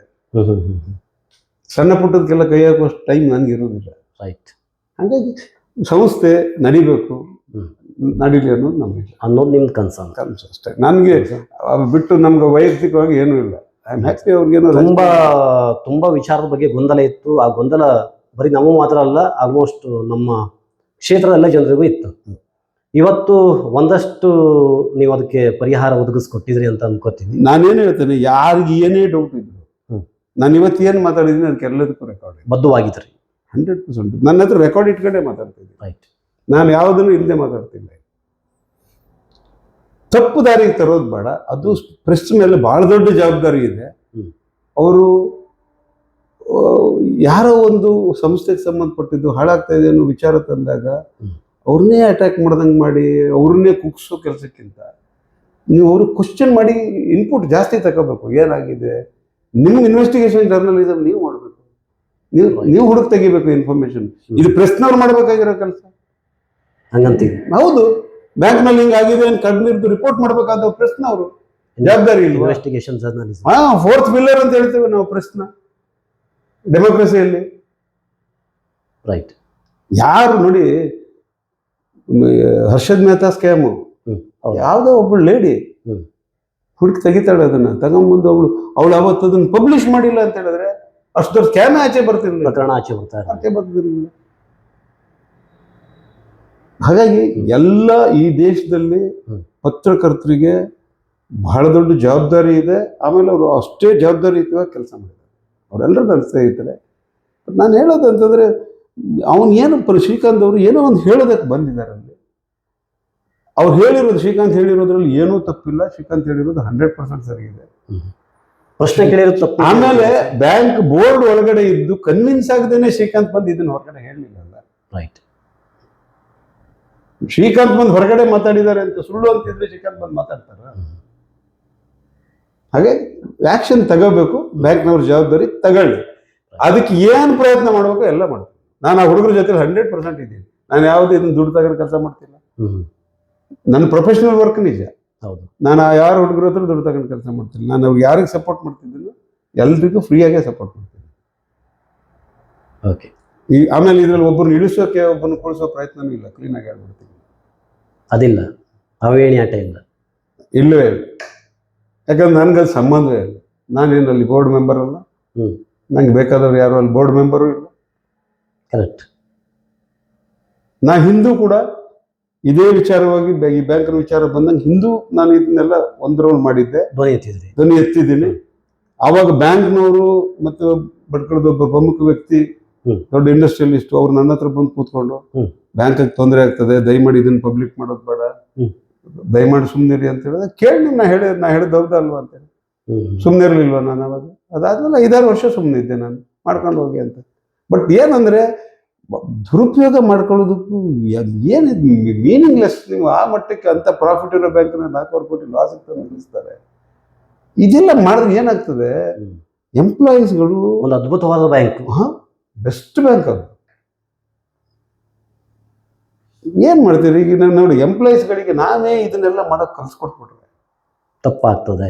ಸಣ್ಣ ಪುಟ್ಟದಕ್ಕೆಲ್ಲ ಕೈ ಹಾಕುವಷ್ಟು ಟೈಮ್ ನನಗೆ ಇರೋದಿಲ್ಲ. ರೈಟ್. ಹಾಗಾಗಿ ಸಂಸ್ಥೆ ನಡಿಬೇಕು, ನಡೀಲಿ ಅನ್ನೋದು ನಿಮ್ದು ಕನ್ಸರ್ನ್ ಅಷ್ಟೇ. ನನಗೆ ಬಿಟ್ಟು ನಮ್ಗೆ ವೈಯಕ್ತಿಕವಾಗಿ ಏನೂ ಇಲ್ಲ. I am happy. ಅವ್ರಿಗೇನು ತುಂಬಾ ವಿಚಾರದ ಬಗ್ಗೆ ಗೊಂದಲ ಇತ್ತು. ಆ ಗೊಂದಲ ಬರೀ ನಮಗೂ ಮಾತ್ರ ಅಲ್ಲ, ಆಲ್ಮೋಸ್ಟ್ ನಮ್ಮ ಕ್ಷೇತ್ರದ ಎಲ್ಲ ಜನರಿಗೂ ಇತ್ತು. ಇವತ್ತು ಒಂದಷ್ಟು ನೀವು ಅದಕ್ಕೆ ಪರಿಹಾರ ಒದಗಿಸ್ಕೊಟ್ಟಿದ್ರಿ ಅಂತ ಅನ್ಕೋತೀನಿ. ನಾನೇನು ಹೇಳ್ತೇನೆ, ಯಾರಿಗೆ ಏನೇ ಡೌಟ್ ಇದ್ರು ನಾನು ಇವತ್ತು ಏನು ಮಾತಾಡಿದ್ದೀನಿ ಅದಕ್ಕೆ ಎಲ್ಲದಕ್ಕೂ ರೆಕಾರ್ಡ್ ಬದ್ಧವಾಗಿದ್ರಿ 100%. ನನ್ನ ಹತ್ರ ರೆಕಾರ್ಡ್ ಇಟ್ಕೊಂಡೇ ಮಾತಾಡ್ತಿದ್ದೆ. ರೈಟ್. ನಾನು ಯಾವುದನ್ನು ಇಲ್ಲದೆ ಮಾತಾಡ್ತಿಲ್ಲ. ತಪ್ಪು ದಾರಿಗೆ ತರೋದು ಬೇಡ. ಅದು ಪ್ರೆಸ್ ಮೇಲೆ ಬಹಳ ದೊಡ್ಡ ಜವಾಬ್ದಾರಿ ಇದೆ. ಅವರು ಯಾರೋ ಒಂದು ಸಂಸ್ಥೆಗೆ ಸಂಬಂಧಪಟ್ಟಿದ್ದು ಹಾಳಾಗ್ತಾ ಇದೆ ಅನ್ನೋ ವಿಚಾರ ತಂದಾಗ ಅವ್ರನ್ನೇ ಅಟ್ಯಾಕ್ ಮಾಡ್ದಂಗೆ ಮಾಡಿ ಅವ್ರನ್ನೇ ಕುಗ್ಸೋ ಕೆಲಸಕ್ಕಿಂತ ನೀವು ಅವರು ಕ್ವಶನ್ ಮಾಡಿ ಇನ್ಪುಟ್ ಜಾಸ್ತಿ ತಗೋಬೇಕು. ಏನಾಗಿದೆ ನಿಮ್ಮ ಇನ್ವೆಸ್ಟಿಗೇಷನ್ ಜರ್ನಲಿಸಮ್ ನೀವು ಮಾಡಬೇಕು. ನೀವು ಹುಡುಕ್ ತೆಗಿಬೇಕು ಇನ್ಫಾರ್ಮೇಶನ್. ಇದು ಪ್ರೆಸ್ನವ್ರು ಮಾಡಬೇಕಾಗಿರೋ ಕೆಲಸ. ಹಂಗಂತೀವಿ. ಹೌದು, ಬ್ಯಾಂಕ್ನಲ್ಲಿ ಹಿಂಗಾಗಿದೆ ಅಂತ ಕಡ್ನಿರ್ದು ರಿಪೋರ್ಟ್ ಮಾಡಬೇಕಾದ ಪ್ರೆಸ್ನವರು ಜವಾಬ್ದಾರಿ ಇಲ್ಲ. ಇನ್ವೆಸ್ಟಿಗೇಷನ್ ಜರ್ನಲಿಸಮ್ ಫೋರ್ತ್ ಪಿಲ್ಲರ್ ಅಂತ ಹೇಳ್ತೇವೆ ನಾವು ಪ್ರೆಸ್ನ ಡೆಮೋಕ್ರಸಿಯಲ್ಲಿ. ರೈಟ್. ಯಾರು ನೋಡಿ, ಹರ್ಷದ್ ಮೆಹ್ತಾ ಸ್ಕ್ಯಾಮು, ಯಾವುದೋ ಒಬ್ಬಳು ಲೇಡಿ ಹುಡುಕಿ ತೆಗಿತಾಳೆ, ಅದನ್ನ ತಗೊಂಬಂದು ಅವಳು ಅವತ್ತು ಅದನ್ನ ಪಬ್ಲಿಷ್ ಮಾಡಿಲ್ಲ ಅಂತ ಹೇಳಿದ್ರೆ ಅಷ್ಟು ದೊಡ್ಡ ಸ್ಕ್ಯಾಮ್ ಆಚೆ ಬರ್ತಿರ್ಲಿಲ್ಲ, ಪ್ರಕರಣ ಆಚೆ ಬರ್ತಿರ್ಲಿಲ್ಲ. ಹಾಗಾಗಿ ಎಲ್ಲ ಈ ದೇಶದಲ್ಲಿ ಪತ್ರಕರ್ತರಿಗೆ ಬಹಳ ದೊಡ್ಡ ಜವಾಬ್ದಾರಿ ಇದೆ. ಆಮೇಲೆ ಅವರು ಅಷ್ಟೇ ಜವಾಬ್ದಾರಿಯುತವಾಗಿ ಕೆಲಸ ಮಾಡಿದ್ದಾರೆ. ಅವರೆಲ್ಲರೂ ನನ್ನ ಸ್ನೇಹಿತರೆ. ನಾನು ಹೇಳೋದು ಅಂತಂದ್ರೆ, ಅವನು ಏನು ಶ್ರೀಕಾಂತ್ ಅವರು ಏನೋ ಒಂದು ಹೇಳೋದಕ್ಕೆ ಬಂದಿದ್ದಾರೆ ಅಲ್ಲಿ. ಅವ್ರು ಹೇಳಿರೋದು, ಶ್ರೀಕಾಂತ್ ಹೇಳಿರೋದ್ರಲ್ಲಿ ಏನೂ ತಪ್ಪಿಲ್ಲ. ಶ್ರೀಕಾಂತ್ ಹೇಳಿರೋದು 100% ಸರಿ ಇದೆ. ಪ್ರಶ್ನೆ ಕೇಳಿರೋದು ತಪ್ಪು. ಆಮೇಲೆ ಬ್ಯಾಂಕ್ ಬೋರ್ಡ್ ಒಳಗಡೆ ಇದ್ದು ಕನ್ವಿನ್ಸ್ ಆಗದೇನೆ ಶ್ರೀಕಾಂತ್ ಬಂದು ಇದನ್ನ ಹೊರಗಡೆ ಹೇಳಲಿಲ್ಲ. ರೈಟ್. ಶ್ರೀಕಾಂತ್ ಬಂದು ಹೊರಗಡೆ ಮಾತಾಡಿದ್ದಾರೆ ಅಂತ ಸುಳ್ಳು ಅಂತಿದ್ರೆ ಶ್ರೀಕಾಂತ್ ಬಂದು ಮಾತಾಡ್ತಾರ? ಹಾಗೆ ಆಕ್ಷನ್ ತಗೋಬೇಕು. ಬ್ಯಾಂಕ್ನವ್ರ ಜವಾಬ್ದಾರಿ ತಗೊಳ್ಳಿ. ಅದಕ್ಕೆ ಏನು ಪ್ರಯತ್ನ ಮಾಡ್ಬೇಕು ಎಲ್ಲ ಮಾಡ್ತೀನಿ. ನಾನು ಆ ಹುಡುಗರ ಜೊತೆ 100% ಇದ್ದೀನಿ. ನಾನು ಯಾವ್ದು ಇದನ್ನ ದುಡ್ಡು ತಗೊಂಡು ಕೆಲಸ ಮಾಡ್ತಿಲ್ಲ. ನನ್ನ ಪ್ರೊಫೆಷನಲ್ ವರ್ಕ್ ನಿಜ. ಹೌದು. ನಾನು ಯಾರ ಹುಡುಗರ ಹತ್ರ ದುಡ್ಡು ತಗೊಂಡು ಕೆಲಸ ಮಾಡ್ತಿಲ್ಲ. ನಾನು ಅವ್ರಿಗೆ ಯಾರಿಗೆ ಸಪೋರ್ಟ್ ಮಾಡ್ತಿದ್ದೀನಿ ಎಲ್ರಿಗೂ ಫ್ರೀಯಾಗೇ ಸಪೋರ್ಟ್ ಮಾಡ್ತೀನಿ. ಓಕೆ. ಆಮೇಲೆ ಇದ್ರಲ್ಲಿ ಒಬ್ಬರನ್ನ ಇಳಿಸೋಕೆ ಒಬ್ಬರನ್ನ ಕೊಳಿಸೋ ಪ್ರಯತ್ನನೂ ಇಲ್ಲ. ಕ್ಲೀನಾಗಿ ಹೇಳ್ಬಿಡ್ತೀನಿ. ಅದಿಲ್ಲ, ಅವೇಣಿ ಆಟ ಇಲ್ಲ. ಇಲ್ಲವೇ ಇಲ್ಲ. ಯಾಕಂದ್ರೆ ನನಗದು ಸಂಬಂಧವೇ ಇಲ್ಲ. ನಾನೇನು ಅಲ್ಲಿ ಬೋರ್ಡ್ ಮೆಂಬರ್ ಅಲ್ಲ. ನಂಗೆ ಬೇಕಾದವ್ರು ಯಾರು ಅಲ್ಲಿ ಬೋರ್ಡ್ ಮೆಂಬರು ಇಲ್ಲ. ಕರೆಕ್ಟ್. ನಾ ಹಿಂದೂ ಕೂಡ ಇದೇ ವಿಚಾರವಾಗಿ ಈ ಬ್ಯಾಂಕಿನ ವಿಚಾರ ಬಂದಂಗೆ ಹಿಂದೂ ನಾನು ಇದನ್ನೆಲ್ಲ ಒಂದು ರೌಂಡ್ ಮಾಡಿದ್ದೆ, ಧ್ವನಿ ಎತ್ತಿದ್ದೀನಿ. ಆವಾಗ ಬ್ಯಾಂಕ್ನವರು ಮತ್ತು ಬಡ್ಕಳದ ಒಬ್ಬ ಪ್ರಮುಖ ವ್ಯಕ್ತಿ, ದೊಡ್ಡ ಇಂಡಸ್ಟ್ರಿಯಲಿಸ್ಟ್, ಅವ್ರು ನನ್ನ ಹತ್ರ ಬಂದು ಕೂತ್ಕೊಂಡು ಬ್ಯಾಂಕಿಗೆ ತೊಂದರೆ ಆಗ್ತದೆ, ದಯಮಾಡಿ ಇದನ್ನ ಪಬ್ಲಿಕ್ ಮಾಡೋದು ಬೇಡ, ದಯಮಾಡಿ ಸುಮ್ಮನಿರಿ ಅಂತ ಹೇಳಿದ್ರೆ ಕೇಳಿ ನಾ ಹೇಳಿದ ಹೌದಲ್ವಾ ಅಂತೇಳಿ ಸುಮ್ಮನೆ ಇರಲಿಲ್ವ ನಾನು ಅವಾಗ. ಅದಾದ್ಮೇಲೆ 5-6 ವರ್ಷ ಸುಮ್ಮನೆ ಇದ್ದೆ ನಾನು, ಮಾಡ್ಕೊಂಡು ಹೋಗಿ ಅಂತ. ಬಟ್ ಏನಂದ್ರೆ ದುರುಪಯೋಗ ಮಾಡ್ಕೊಳ್ಳೋದಕ್ಕೂ ಏನಿದ್ ಮೀನಿಂಗ್ಲೆಸ್. ನೀವು ಆ ಮಟ್ಟಕ್ಕೆ ಅಂತ ಪ್ರಾಫಿಟ್ ಇರೋ ಬ್ಯಾಂಕ್ನ 4,000 ಕೋಟಿ ಲಾಸ್ ಅಂತ ನಿಲ್ಲಿಸ್ತಾರೆ. ಇದೆಲ್ಲ ಮಾಡಿದ್ರೆ ಏನಾಗ್ತದೆ, ಎಂಪ್ಲಾಯೀಸ್ಗಳು ಒಂದು ಅದ್ಭುತವಾದ ಬ್ಯಾಂಕ್, ಬೆಸ್ಟ್ ಬ್ಯಾಂಕ್ ಅದು. ಏನ್ ಮಾಡ್ತೀರಿ ಈಗ ನೋಡಿ, ಎಂಪ್ಲಾಯೀಸ್ಗಳಿಗೆ ನಾವೇ ಇದನ್ನೆಲ್ಲ ಮಾಡೋಕೆ ಕಲ್ಸ್ಕೊಟ್ಬಿಟ್ರೆ ತಪ್ಪಾಗ್ತದೆ.